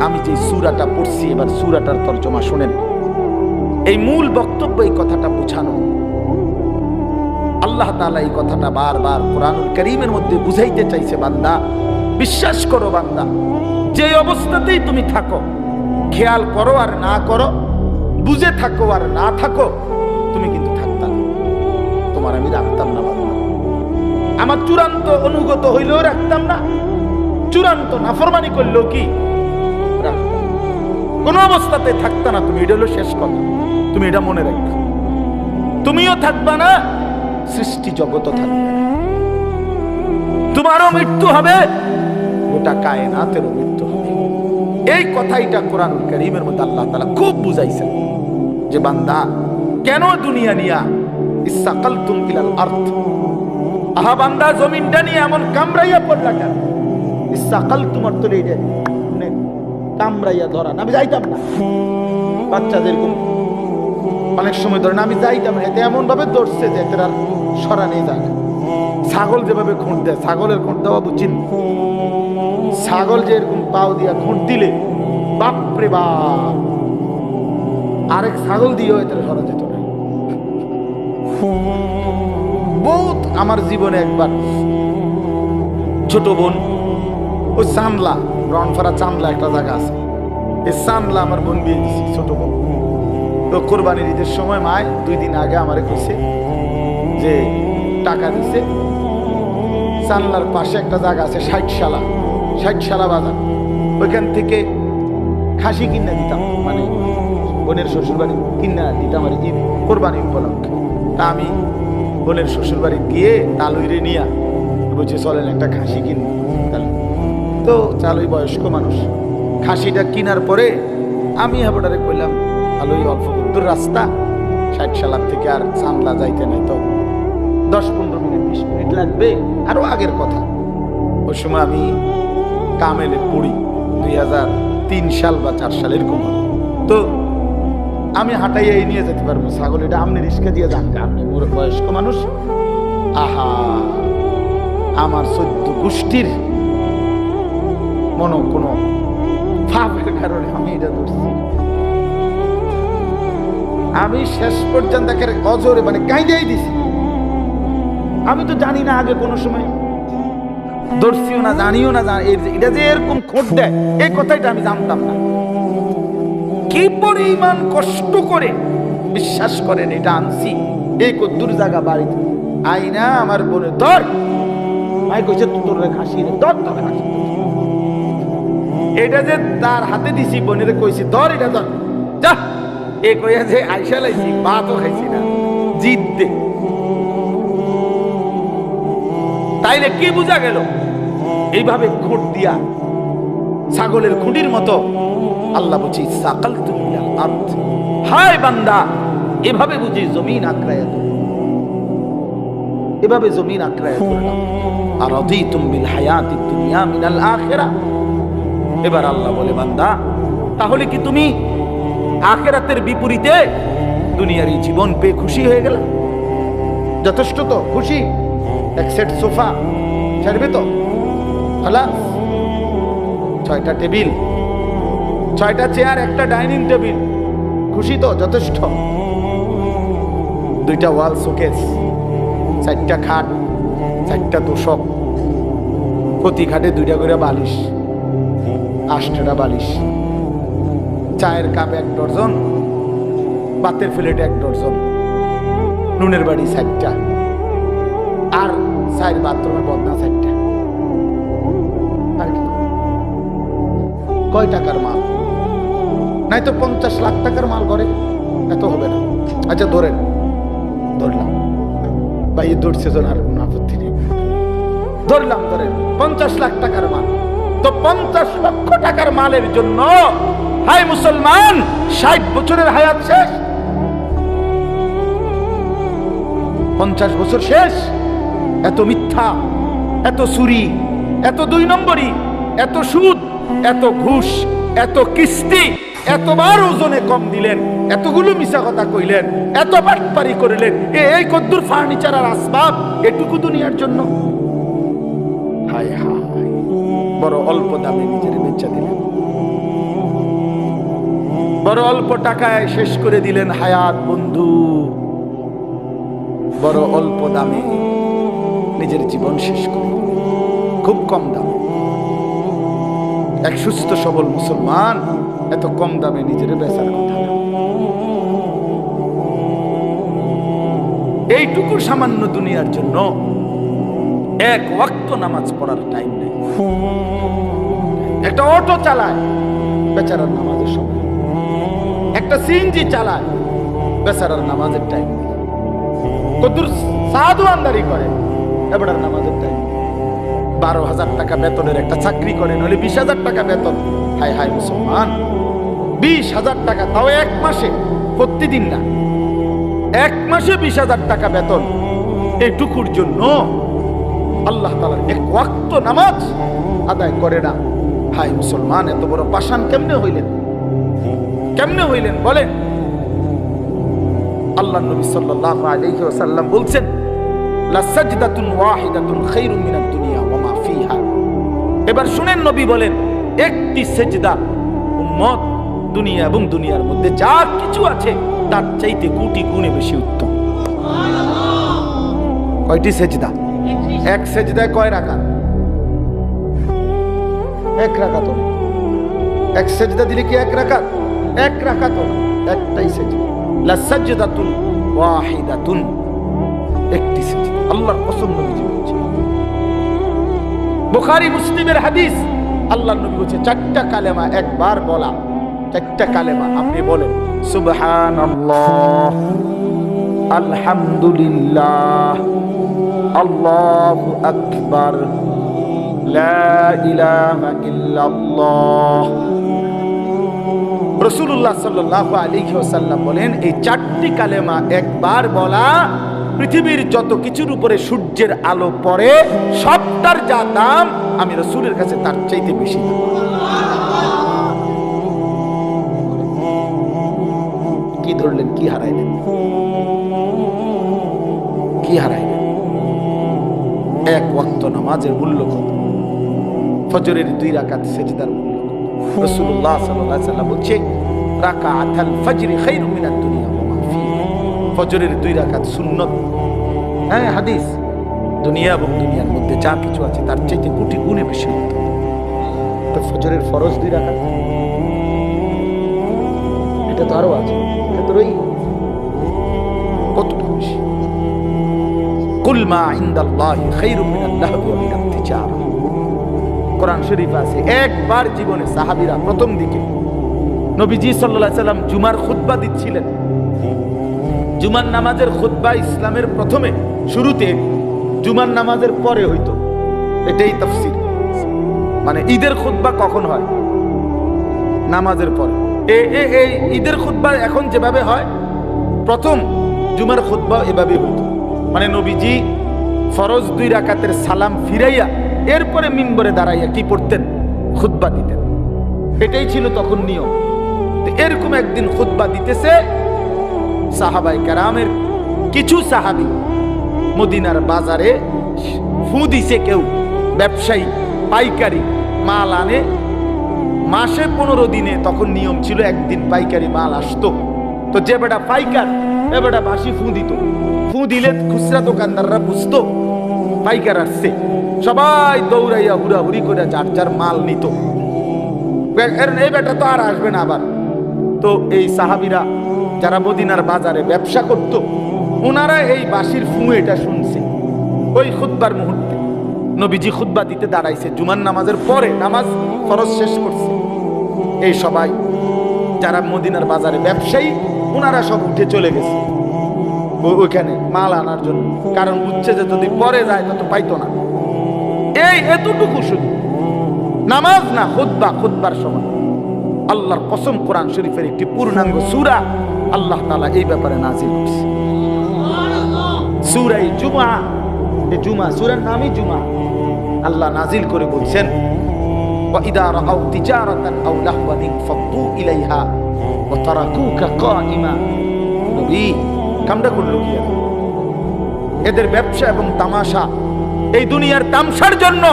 আমি যে সূরাটা পড়ছি এবার সূরাটার তরজমা শুনেন। এই মূল বক্তব্য এই কথাটা বোঝানো। আল্লাহ তাআলা এই কথাটা বারবার কোরআনুল কারীমের মধ্যে বুঝাইতে চাইছে, বান্দা বিশ্বাস করো, বান্দা যে অবস্থাতেই তুমি থাকো, খেয়াল করো আর না করো, বুঝে থাকো আর না থাকো, তুমি কিন্তু থাকতাম, তোমার আমি রাখতাম না বান্দা। আমার চূড়ান্ত অনুগত হইলেও রাখতাম না, চূড়ান্ত নাফরমানি করলেও কি রাখতাম, কোন অবস্থাতে থাকতা না তুমি। এটা হলো শেষ কথা, তুমি এটা মনে রাখো। তুমিও থাকবা না, সৃষ্টি জগৎও থাকবে না, তোমারও মৃত্যু হবে, গোটা কায়নাতেরও মৃত্যু হবে। এই কথাইটা কোরআনুল কারীমের মধ্যে আল্লাহ তাআলা খুব বুঝাইছেন যে বান্দা কেন দুনিয়া নিয়া ইসসাকালতুম ইলাল আরদ, আহা বান্দা জমিনটা নিয়ে এমন কামড়াইয়া পড়লা কেন? ইসসাকালতুম অর্থ এইটা, মানে কামড়াইয়া ধরা। আমি যাইতাম না, বাচ্চা যেরকম অনেক সময় ধরেন আমি যাইতাম না, এতে এমন ভাবে ধরছে যে এতে আর সরা নেই যায় না। ছাগল যেভাবে খুঁট দেয়, ছাগলের খুঁট দেওয়া বুঝছেন? ছাগল যে এরকম পাও দিয়া খুঁট দিলে বাপরে বাপ, আরেক ছাগল দিয়েও এতে সরা যেত না। বহুত আমার জীবনে একবার ছোট বোন, ওই চামলা, রনফারা চামলা একটা জায়গা আছে, এই চামলা আমার বোন বিয়ে দিছি, ছোট বোন। তো কোরবানির ঈদের সময় মায় 2 দিন আগে আমারে কইছে যে টাকা দিছে, চানলার পাশে একটা জায়গা আছে 60 শালা বাজার, ওইখান থেকে খাসি কিনে দিতাম, মানে বোনের শ্বশুর বাড়ি কিনা দিতাম আর ঈদ কোরবানি উপলক্ষে। তা আমি বোনের শ্বশুর বাড়ি গিয়ে তালুইরে নিয়া বলছে চলেন একটা খাসি কিনি। তো চালুই বয়স্ক মানুষ, খাসিটা কিনার পরে আমি হাবড়ারে কইলাম তালুই অল্প দূর রাস্তা, 60 শালার থেকে আর চামলা যাইতে নাই, তো 10-15 মিনিট 20 মিনিট লাগবে, আরো আগের কথা। ওই সময় আমি কামেলে পড়ি, 2003 সাল বা 4 সাল এরকম। তো আমি হাঁটাইয়া নিয়ে যেতে পারবো ছাগল, এটা আপনি রিস্কা দিয়ে যান, আপনি বয়স্ক মানুষ। আহা, আমার 14 গোষ্ঠীর কোনো পাপের কারণে আমি এটা ধরছি। আমি শেষ পর্যন্ত অজরে মানে কাইদাই দিছি। আমি তো জানি না আগে কোনো সময় ধরছিও না, জানিও না, এটা যে এরকম খোঁট দেয় এই কথাটা আমি জানতাম না। কি পরিমাণ কষ্ট করে বিশ্বাস করেন এটা আনছি, এই কদ্দুর জায়গা বাড়িতে আইনা আমার বোনে ধর, ভাই কইছে তোর খাসি ধর, তোর খাসি। এটা যে তার হাতে দিছি, বোনের কইছি ধর, এটা ধর, যা। এ কইয়া যে আইসা লাইছি, ভাতও খাইছি না, জিদ্দে। তাইলে কি বোঝা গেল? এইভাবে খুঁট দিয়া ছাগলের খুঁটির মতো আল্লাহ বলছি সাকালতুম ইলাল আরদ, হায় বান্দা এভাবে বুঝি জমিন আঁকড়াইয়া ধরো, এভাবে জমিন আঁকড়াইয়া ধরলাম। আরাদিতুম বিল হায়াতিদ দুনিয়া মিনাল আখিরাহ। এবার আল্লাহ বলে বান্দা তাহলে কি তুমি আখিরাতের বিপরীতে দুনিয়ার এই জীবন পেয়ে খুশি হয়ে গেল? যথেষ্ট তো খুশি? এক সেট সোফা ছাড়বে তো, খালাস। 6টা টেবিল, 6টা চেয়ার, একটা ডাইনিং টেবিল, খুশি তো? যথেষ্ট। 2টা ওয়াল শোকেস, 4টা খাট, 4টা তোষক, প্রতি খাটে 2টা করে বালিশ, 8টা বালিশ, চায়ের কাপ 1 ডজন, ভাতের প্লেট 1 ডজন, নুনের বাড়ি 4টা, আর 4 বাথরুমের বদনা 4টা। কয় টাকার মাল? নাই তো 50 লাখ টাকার মাল করে, এত হবে না। আচ্ছা ধরেন, ধরলাম ভাই, ধরছে জন আর কোনো আপত্তি নেই, ধরলাম ধরেন 50 লাখ টাকার মাল। তো 50 লক্ষ টাকার মালের জন্য হাই মুসলমান 60 বছরের হায়াত শেষ, 50 বছর শেষ। এত মিথ্যা, এত চুরি, এত 2 নম্বরই, এত সুদ, এত ঘুষ, এত কিস্তি, এতবার ওজনে কম দিলেন, এতগুলো মিছা কথা কইলেন, এত বাটপারি করিলেন, এই কদ্দুর ফার্নিচার আর আসবাব এটুকু দুনিয়ার জন্য। হায় হায়, বড় অল্প দামে নিজের বেচা দিলেন, বড় অল্প টাকায় শেষ করে দিলেন হায়াত বন্ধু, বড় অল্প দামে নিজের জীবন শেষ করে দিলেন, খুব কম দামে। এক সুস্থ সবল মুসলমান এত কম দামে নিজের বেচার কথা না। এইটুকু সামান্য দুনিয়ার জন্য এক ওয়াক্ত নামাজ পড়ার টাইম নেই। একটা অটো চালায়, বেচারার নামাজের সময়। একটা সিএনজি চালায়, বেচারার নামাজের টাইম নেই। কদ্দুর সাধু আন্দারি করে, এবারের নামাজের টাইম। 12,000 টাকা বেতনের একটা চাকরি করে, নইলে 20,000 টাকা বেতন। হায় হায় মুসলমান, 20,000 টাকা, তাও এক মাসে, প্রতিদিন না, এক মাসে 20,000 টাকা বেতন। এইটুকুর জন্য আল্লাহ তাআলা এক ওয়াক্ত নামাজ আদায় করে না। হায় মুসলমান, এত বড় পাষাণ কেমনে হইলেন? কেমনে হইলেন বলেন? আল্লাহ নবী সাল্লাল্লাহু আলাইহি ওয়াসাল্লাম বলছেন, লা সাজদাতুন ওয়াহিদাতুন খায়রুম মিনাদ দুনিয়া ওয়া মা ফিহা। এবার শুনেন, নবী বলেন, একটি সেজদা উম্মত দুনিয়া এবং দুনিয়ার মধ্যে যা কিছু আছে তার চাইতে কোটি গুণে বেশি উত্তম। কয়টি সেজদা? এক সেজদায় কয় রাকাত? এক রাকাত। এক সেজদা দিলে কি এক রাকাত? এক রাকাত, একটাই সেজদা। লা সাজদাতুন ওয়াহিদাতুন, একটি সেজদা। আল্লাহর কসম নবীজি বলেছেন, বুখারী মুসলিমের হাদিস, আল্লাহর নবী বলেছে 4টা কালেমা একবার বলা, 4টা কালেমা আপনি বলেন, সুবহানাল্লাহ, আলহামদুলিল্লাহ, আল্লাহু আকবার, লা ইলাহা ইল্লাল্লাহ। রাসূলুল্লাহ সাল্লাল্লাহু আলাইহি ওয়াসাল্লাম বলেন, এই 4টি কালেমা একবার বলা পৃথিবীর যত কিছুর উপরে সূর্যের আলো পড়ে সবটার যা দাম, আমি রাসূলের কাছে তার চাইতে বেশি দাম। কি ধরলেন? কি হারাইলেন? কি হারাইলেন? এক ওয়াক্ত নামাজের মূল্য কত? ফজরের 2 রাকাত সেজদার মূল্য কত? রাসূলুল্লাহ সাল্লাল্লাহু আলাইহি ওয়াসাল্লাম বলছে, রাকাতুল ফজর খায়রুম মিনাদ দুনিয়া ওয়া মা ফিহা। ফজরের 2 রাকাত সুন্নত, হ্যাঁ হাদিস, দুনিয়া এবং দুনিয়ার মধ্যে যা কিছু আছে তার চাইতে কোটি গুণে বেশি উত্তম। তো ফজরের ফরজ 2 রাকাত, এটা তো আরো আছে, এটা তো রই কতটা বেশি। কুল মা ইনদাল্লাহি খায়রুম মিনাল লাহবি ওয়া মিনাত তিজারা। কোরআন শরীফ আছে। একবার জীবনে সাহাবীরা প্রথম দিকে নবীজি সাল্লাল্লাহু আলাইহি সাল্লাম জুমার খুতবা দিচ্ছিলেন। জুমার নামাজের খুতবা ইসলামের প্রথমে শুরুতে জুমার নামাজের পরে হইতো, এটাই তাফসীর। মানে ঈদের খুতবা কখন হয়? নামাজের পরে। এই ঈদের খুতবা এখন যেভাবে হয়, প্রথম জুমার খুতবা এভাবে হইতো। মানে নবীজি ফরজ 2 রাকাতের সালাম ফিরাইয়া এরপরে মিম্বরে দাঁড়াইয়া কি পড়তেন? খুতবা দিতেন। এটাই ছিল তখন নিয়ম। এরকম একদিন খুতবা দিতেছে, সাহাবায়ে কেরামের কিছু সাহাবী মদিনার বাজারে ফু দিছে, কেউ ব্যবসায়ী পাইকারি মাল আনে, মাসে 15 দিনে তখন নিয়ম ছিল একদিন পাইকারি মাল আসতো। তো যে বেটা পাইকার, এ বেটা বাসি ফু দিত। ফু দিলে খুচরা দোকানদাররা বুঝতো পাইকার আসছে, সবাই দৌড়াইয়া হুড়াহুড়ি করে যার যার মাল নিত। এই বেটা তো আর আসবে না আবার। তো এই সাহাবীরা যারা মদিনার বাজারে ব্যবসা করত, ওনারা এই বাঁশির ফু এটা শুনছে। ওই খুতবার মুহূর্তে নবীজি খুতবা দিতে দাঁড়াইছে, জুমার নামাজের পরে, নামাজ ফরজ শেষ করছে। এই সবাই যারা মদিনার বাজারে ব্যবসায়ী, ওনারা সব উঠে চলে গেছে ওইখানে মাল আনার জন্য, কারণ বুঝছে যে যদি পরে যায় তত পাইতো না। এই এতটুকু শুধু নামাজ না, খুতবার সময় আল্লাহর কসম, কোরআন শরীফের একটি পূর্ণাঙ্গ সূরা আল্লাহ তাআলা এই ব্যাপারে নাযিল করেছে। সূরা জুমআ, এই জুমআ সূরার নামই জুমআ। আল্লাহ নাযিল করে বলছেন, ওয়া ইদা রাআউ তিজারাতান আও লাহওয়ান ফাদু ইলাইহা ওয়া তারাকুকা কাইমা। নবী কামটা করলো কি? এদের ব্যবসা এবং তামাশা, এই দুনিয়ার তামসার জন্য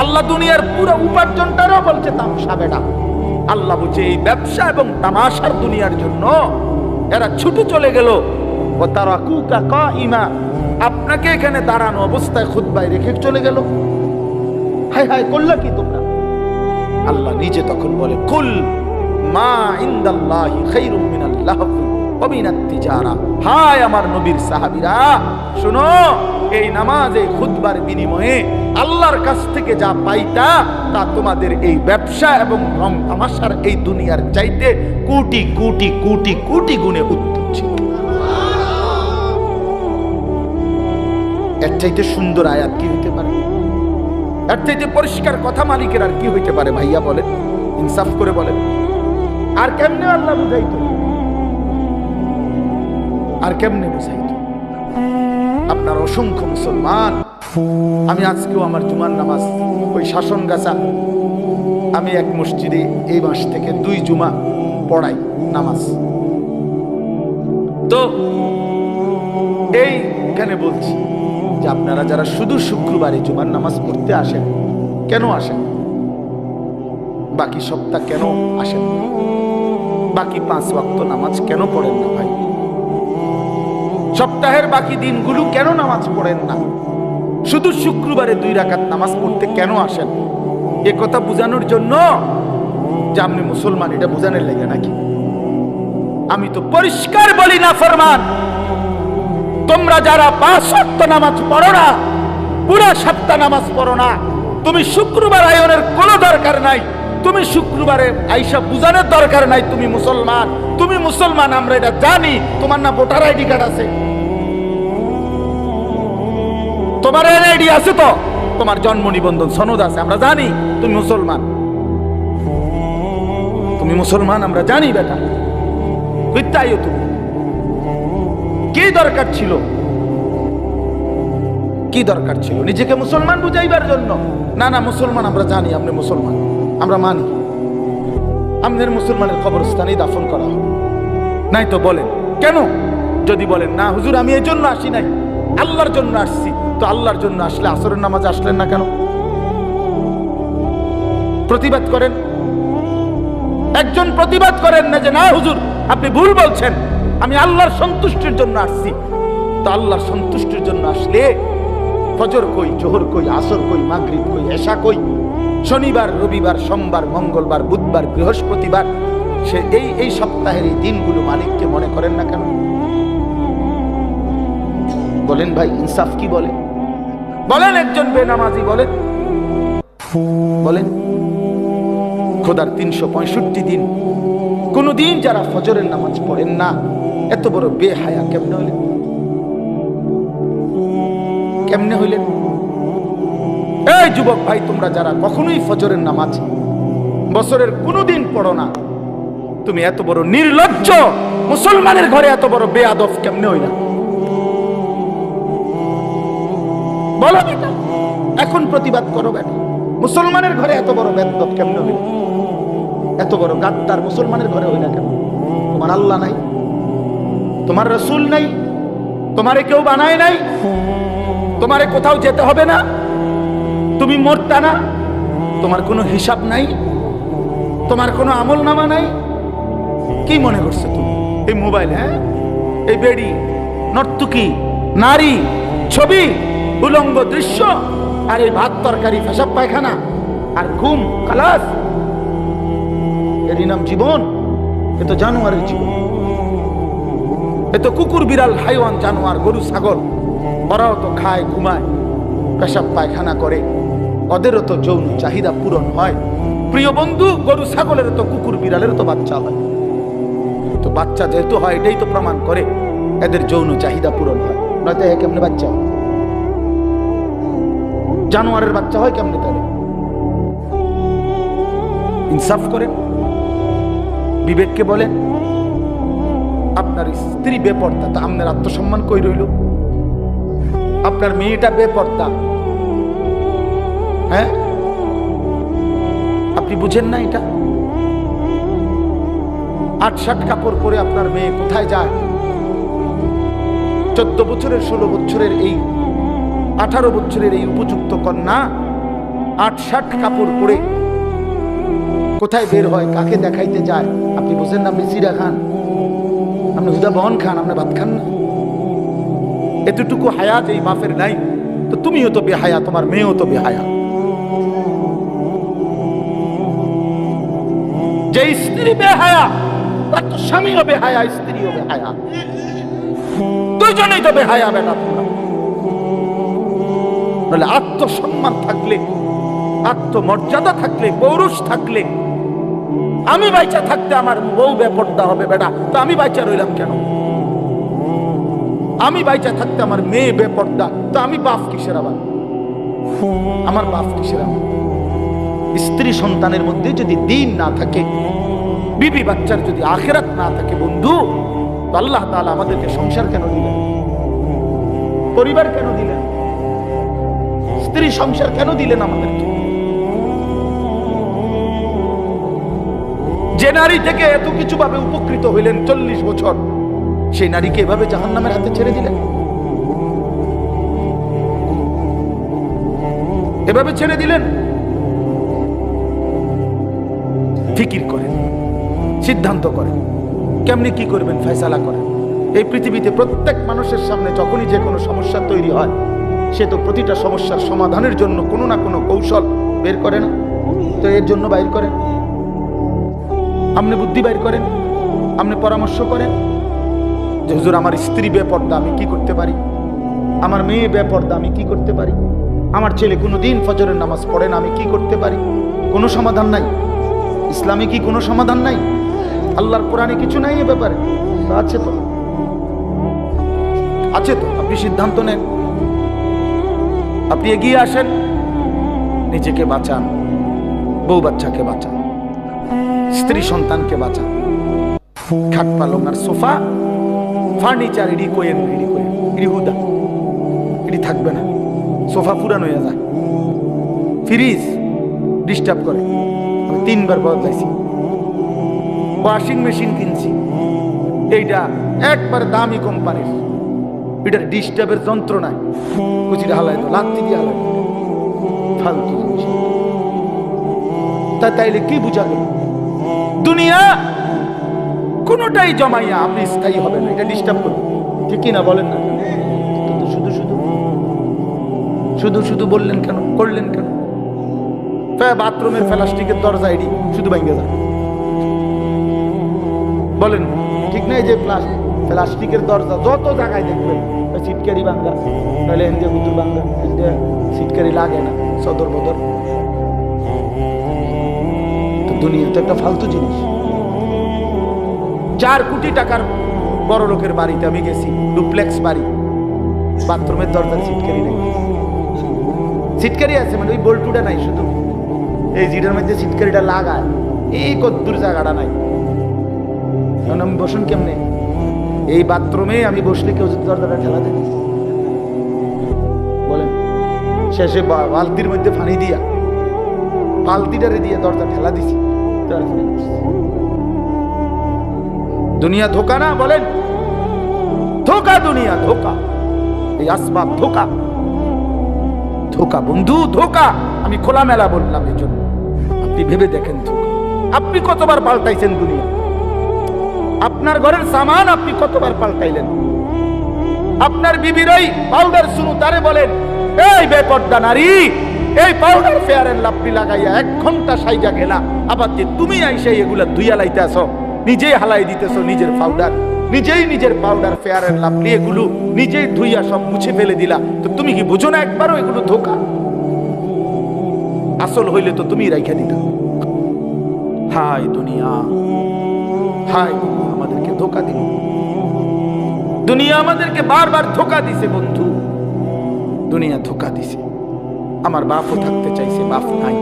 আল্লাহ দুনিয়ার পুরো উপার্জনটারও বলছে তামসা বেটা। আল্লাহ বলছে এই ব্যবসা এবং তামাশার দুনিয়ার জন্য এরা ছুটে চলে গেল। ও তারাকুকা কাইমা, আপনাকে এখানে দাঁড়ানো অবস্থায় খুতবায় রেখে চলে গেল। হায় হায়, করলা কি তোমরা? আল্লাহ নিজে তখন বলে, কুল মা ইনদাল্লাহি খায়রুম মিনাল লাহবি ওয়া মিনাত তিজারা। হায় আমার নবীর সাহাবীরা, শুনো, এই নামাজ, এই খুতবার বিনিময়ে আল্লাহর কাছ থেকে যা পাইতা তা তোমাদের এই ব্যবসা এবং রং তামাশার এই দুনিয়ার চাইতে কোটি কোটি কোটি কোটি গুণে উত্তম ছিল। এর চাইতে সুন্দর আয়াত কি হইতে পারে? এর চাইতে পরিষ্কার কথা মালিকের আর কি হইতে পারে? ভাইয়া বলেন, ইনসাফ করে বলেন। আর কেমনে আল্লাহ বুঝাইতো? আর কেমনে বুঝাইতো? আপনার অসংখ্য মুসলমান, আমি আজকেও আমার জুমার নামাজ ওই শাসনগাছা, আমি এক মসজিদে এই মাস থেকে 2 জুমা পড়াই নামাজ। তো এইখানে বলছি যে আপনারা যারা শুধু শুক্রবারে জুমার নামাজ পড়তে আসেন, কেন আসেন? বাকি সপ্তাহ কেন আসেন? বাকি 5 ওয়াক্ত নামাজ কেন পড়েন না ভাই? সপ্তাহের বাকি দিনগুলো কেন নামাজ পড়েন না? শুধু শুক্রবারে 2 রাকাত নামাজ পড়তে কেন আসেন? এ কথা বোঝানোর জন্য যে আপনি মুসলমান, এটা বোঝানোর লাগে নাকি? আমি তো পরিষ্কার বলি না ফরমান, তোমরা যারা 5 ওয়াক্ত নামাজ পড়ো না, পুরো সপ্তাহ নামাজ পড়ো না, তুমি শুক্রবার আয়োনের কোনো দরকার নাই। তুমি শুক্রবারে আইসা বুঝানোর দরকার নাই তুমি মুসলমান। তুমি মুসলমান, আমরা এটা জানি। তোমার না ভোটার আইডি কার্ড আছে? তোমার এনআইডি আছে তো? তোমার জন্ম নিবন্ধন সনদ আছে? আমরা জানি তুমি মুসলমান। তুমি মুসলমান, আমরা জানি বেটা। কইতাইও তুমি কি দরকার ছিল? কি দরকার ছিল নিজেকে মুসলমান বুঝাইবার জন্য? না না, মুসলমান আমরা জানি, আপনি মুসলমান, আমরা মানি। আমাদের মুসলমানের কবরস্থানেই দাফন করা হবে। নাই তো বলেন কেন? যদি বলেন না হুজুর আমি এই জন্য আসি নাই, আল্লাহর জন্য আসছি, তো আল্লাহর জন্য আসলে আসরের নামাজে আসলেন না কেন? প্রতিবাদ করেন। একজন প্রতিবাদ করেন না যে না হুজুর আপনি ভুল বলছেন, আমি আল্লাহর সন্তুষ্টির জন্য আসছি। তো আল্লাহর সন্তুষ্টির জন্য আসলে ফজর কই, জোহর কই, আসর কই, মাগরিব কই, এশা কই, শনিবার, রবিবার, সোমবার, মঙ্গলবার, বুধবার, বৃহস্পতিবার, সে এই সপ্তাহের এই দিনগুলো মালিককে মনে করেন না কেন? বলেন ভাই, ইনসাফ কি বলে? বলেন একজন বেনামাজি বলেন, বলেন খোদার 365 দিন কোন দিন যারা ফজরের নামাজ পড়েন না, এত বড় বেহায়া কেমনে হইলেন? কেমনে হইলেন? এই যুবক ভাই, তোমরা যারা কখনোই ফজরের নামাজ বছরের কোনোদিন পড়ো না, তুমি এত বড় নির্লজ্জ, মুসলমানের ঘরে এত বড় বেয়াদব কেমনে হইলা? বলো বেটা, এখন প্রতিবাদ করো বেটা। মুসলমানের ঘরে এত বড় বেয়াদব কেমনে হইলা? এত বড় গাদ্দার মুসলমানের ঘরে হইলা কেন? তোমার আল্লাহ নাই, তোমার রাসূল নাই, তোমারে কেউ বানায় নাই, তোমারে কোথাও যেতে হবে না, তুমি মরতা না, তোমার কোনো হিসাব নাই, তোমার কোনো আমল নামা নাই। কি মনে করছো তুমি? এই মোবাইল, হ্যাঁ, এই বেড়ি, নর্তুকি, নারী, ছবি, উলঙ্গ দৃশ্য, আর এই ভাত তরকারি, পেশাব পায়খানা, আর ঘুম, খালাস, এরই নাম জীবন? এ তো জানোয়ারের জীবন। এ তো কুকুর, বিড়াল, হাইওয়ান, জানোয়ার, গরু, ছাগল, ওরাও তো খায়, ঘুমায়, পেশাব পায়খানা করে, ওদেরও তো যৌন চাহিদা পূরণ হয়। প্রিয় বন্ধু, গরু ছাগলের তো, কুকুর বিড়ালের তো বাচ্চা হয়। তো বাচ্চা যেহেতু হয়, এটাই তো প্রমাণ করে এদের যৌন চাহিদা পূরণ হয়, নয়তো কেমনে বাচ্চা হয়? জানোয়ারের বাচ্চা হয় কেমনে? তাহলে ইনসাফ করেন, বিবেককে বলেন। আপনার স্ত্রী বেপর্দা, তা আপনার আত্মসম্মান কই রইল? আপনার মেয়েটা বেপর্দা, হ্যাঁ? আপনি বুঝেন না এটা? ৮-৭ কাপড় পরে আপনার মেয়ে কোথায় যায়? 14 বছরের, 16 বছরের, এই 18 বছরের এই উপযুক্ত কন্যা ৮-৭ কাপড় পরে কোথায় বের হয়, কাকে দেখাইতে যায়? আপনি বুঝেন না? আপনি চিড়া খান, আপনি হুদা বহন খান, আপনি ভাত খান না? এতটুকু হায়াত এই বাপের নাই, তো তুমিও তো বেহায়া, তোমার মেয়েও তো বেহায়া। যে স্ত্রী বেহায়া, তার তো স্বামীও বেহায়া, স্ত্রীও বেহায়া, দুইজনেই তো বেহায়া বেটা তোমরা। বলে আত্মসম্মান থাকলে, আত্মমর্যাদা থাকলে, পৌরুষ থাকলে, আমি বাইচা থাকতে আমার বউ বেপর্দা হবে বেটা, তো আমি বাইচা রইলাম কেন? আমি বাইচা থাকতে আমার মেয়ে বেপর্দা, তো আমি বাপ কিসের? আবার আমার বাপ কিসের? আমার স্ত্রী সন্তানের মধ্যে যদি দ্বীন না থাকে, বিবি বাচ্চার যদি আখিরাত না থাকে বন্ধু, তো আল্লাহ তাআলা আমাদেরকে সংসার কেন দিলেন? পরিবার কেন দিলেন? স্ত্রী সংসার কেন দিলেন আমাদেরকে? যে নারী থেকে এত কিছু ভাবে উপকৃত হইলেন 40 বছর, সেই নারীকে এভাবে জাহান্নামের হাতে ছেড়ে দিলেন, এভাবে ছেড়ে দিলেন। ফিকির করেন, সিদ্ধান্ত করেন, কেমনি কি করবেন, ফয়সালা করেন। এই পৃথিবীতে প্রত্যেক মানুষের সামনে যখনই যে কোনো সমস্যা তৈরি হয়, সে তো প্রতিটা সমস্যার সমাধানের জন্য কোনো না কোনো কৌশল বের করে না? তো এর জন্য বাইর করেন, আপনি বুদ্ধি বাইর করেন, আপনি পরামর্শ করেন যে হুজুর আমার স্ত্রী বেপর্দা, আমি কি করতে পারি? আমার মেয়ে বেপর্দা, আমি কি করতে পারি? আমার ছেলে কোনোদিন ফজরের নামাজ পড়ে না, আমি কি করতে পারি? কোনো সমাধান নাই। ইসলামে কি কোনো সমাধান নাই? আল্লাহর কোরআনে কিছু নাই এ ব্যাপারে? আছে তো, আছে তো। আপনি সিদ্ধান্ত নেন, আপনি এগিয়ে আসেন, নিজেকে বাঁচান, বউ বাচ্চাকে বাঁচান, স্ত্রী সন্তানকে বাঁচান। খাট পালং আর সোফা, ফার্নিচার এডি কোয়েন, এডি হুদা, এডি থাকবে না। সোফা পুরান হয়ে যায়, ফ্রিজ ডিস্টার্ব করে, আমি 3 বার বদলাইছি। ওয়াশিং মেশিন কিনছি, এইটা একবার দামি কোম্পানির, এটার ডিস্টার্বের যন্ত্র নাই, কুচিটা হালাই তো লাত্তি দিয়ে হালাই, ফালতু জিনিস। তাইলে কি বুঝা গেল? দুনিয়া কোনোটাই জমাইয়া আপনি স্থায়ী হবে না, এটা ডিস্টার্ব করবে, ঠিক কিনা বলেন না? তো শুধু শুধু শুধু শুধু বললেন কেন, করলেন কেন? বাথরুমের প্লাস্টিকের দরজা এডি শুধু ভেঙে যায়, বলেন ঠিক নাই? যে প্লাস্টিকের দরজা যত জায়গায় দেখবেন, সিটকারি ভাঙ্গা, নাহলে এনজে হুতুর ভাঙ্গা, সিটকারি লাগে না, সদর বদর। তো দুনিয়া তো একটা ফালতু জিনিস। 4 কোটি টাকার বড় লোকের বাড়িতে আমি গেছি, ডুপ্লেক্স বাড়ি, বাথরুমের দরজার সিটকারি নেই। সিটকারি আছে মানে ওই বল্টুটা নাই, শুধু এই জিটার মধ্যে সিটকারিটা লাগায়, এই কদ্দুর জায়গাটা নাই। কারণ আমি বসুন কেমনে? এই বাথরুমে আমি বসলে কেউ যদি দরজাটা ঠেলা দেয়, বলেন? শেষে বালতির মধ্যে পানি দিয়া, বালতিটারে দিয়ে দরজা ঠেলা দিছি। দুনিয়া ধোকা না? বলেন ধোকা, দুনিয়া ধোকা, এই আসবাব ধোকা, ধোকা বন্ধু, ধোকা। আমি খোলামেলা বললাম এই জন্য, আপনি ভেবে দেখেন ধোকা। আপনি কতবার পাল্টাইছেন দুনিয়া? আপনার ঘরের সামান আপনি কতবার পাল্টাইলেন? আপনার বিবির ওই পাউডার শুনু, তারে বলেন এই বেপর্দা নারী, এই পাউডার ফেয়ার এন্ড লাভলি লাগাইয়া 1 ঘন্টা সাইজা গেলা, আবার যে তুমি আইসা এগুলা ধুইয়া লাইতেছ, নিজেই হালাই দিতেছ নিজের পাউডার, নিজের পাউডার ফেয়ার এন্ড লাভলি এগুলো নিজেই ধুইয়া সব মুছে ফেলে দিলা। তো তুমি কি বুঝো না একবারও এগুলো ধোকা? আসল হইলে তো তুমি রাইখা দিতা। হায় দুনিয়া, হায় দুনিয়া আমাদেরকে ধোঁকা দিল। দুনিয়া আমাদেরকে বারবার ধোঁকা দিছে বন্ধু, দুনিয়া ধোঁকা দিছে। আমার বাপও থাকতে চাইছে, বাপ নাই।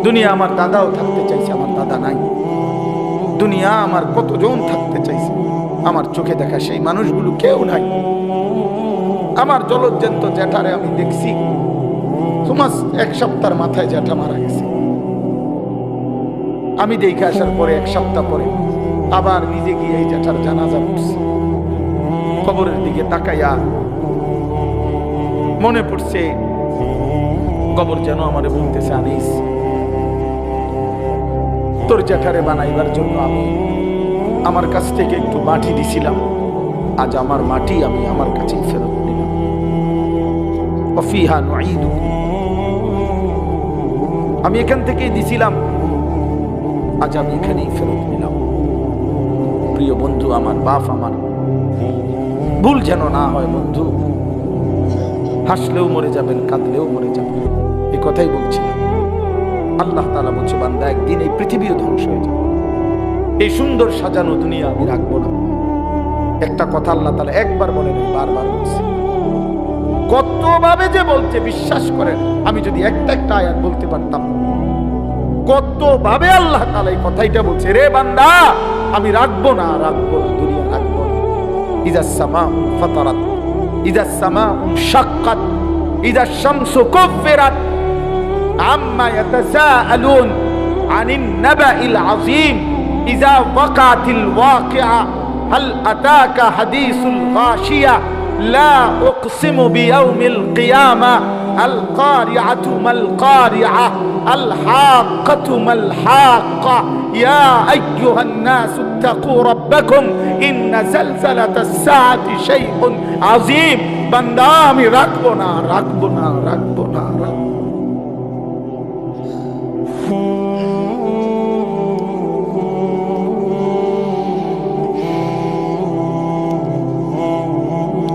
দুনিয়া আমার দাদাও থাকতে চাইছে, আমার দাদা নাই। দুনিয়া আমার কতজন থাকতে চাইছে, আমার চোখে দেখা সেই মানুষগুলো কেউ নাই। আমার জলজ্জন্ত জ্যাঠারে আমি দেখছি, তোমার 1 সপ্তাহের মাথায় জ্যাঠা মারা গেছে। আমি দেখে আসার পরে 1 সপ্তাহ পরে আবার নিজে গিয়ে এই জ্যাঠার জানাজা পড়ছি। কবরের দিকে তাকাইয়া মনে পড়ছে কবর যেন আমারে বলতেছে, আনিস তোর জ্যাঠারে বানাইবার জন্য আমি আমার কাছ থেকে একটু মাটি দিছিলাম, আজ আমার মাটি আমি আমার কাছেই ফেরত নিলাম। ওয়াফিহা নুঈদুকুম, আমি এখান থেকেই দিছিলাম, আজ আমি এখানেই ফেরত নিলাম। প্রিয় বন্ধু, আমার বাপ আমার ভুল যেন না হয় বন্ধু। হাসলেও মরে যাবেন, কাঁদলেও মরে যাবেন, এই কথাই বলছিলাম। আল্লাহ তাআলা বলছে, বান্দা একদিন এই পৃথিবীও ধ্বংস হয়ে যাবে, এই সুন্দর সাজানো দুনিয়া আমি রাখবো না। একটা কথা আল্লাহ তাআলা একবার বলেন, বারবার বলছে। কতভাবে যে বলছে বিশ্বাস করেন, আমি যদি একটা আয়াত বলতে পারতাম, কতভাবে আল্লাহ তাআলা এই কথাইটা বলছে, রে বান্দা আমি রাখবো না, রাখবো না, দুনিয়া রাখবো না। ইযাস সামাউ ফাতারাত, ইযাস সামাউ শাক্কাত, ইযাস শামসু কুফিরাত, আম্মা ইয়াতাসাআলুন আনিন নাবাইল আযীম, ইযা ওয়াকাতিল ওয়াকিআ, হাল আতাকা হাদিসুল গাশিয়া, লা উকসিমু বিয়াউমিল কিয়ামা, আল কারিআতু মাল কারিআ, আল হাক্কাতু মাল হাক্কা, ইয়া আইয়ুহান নাসু ইত্তাকু রাব্বাকুম, ইন্না যালযালাতাস সাআতি শাইউন আযীম। বান্দা আমি রাখবো না, রাখবো না, রাখবো না, রাখবো।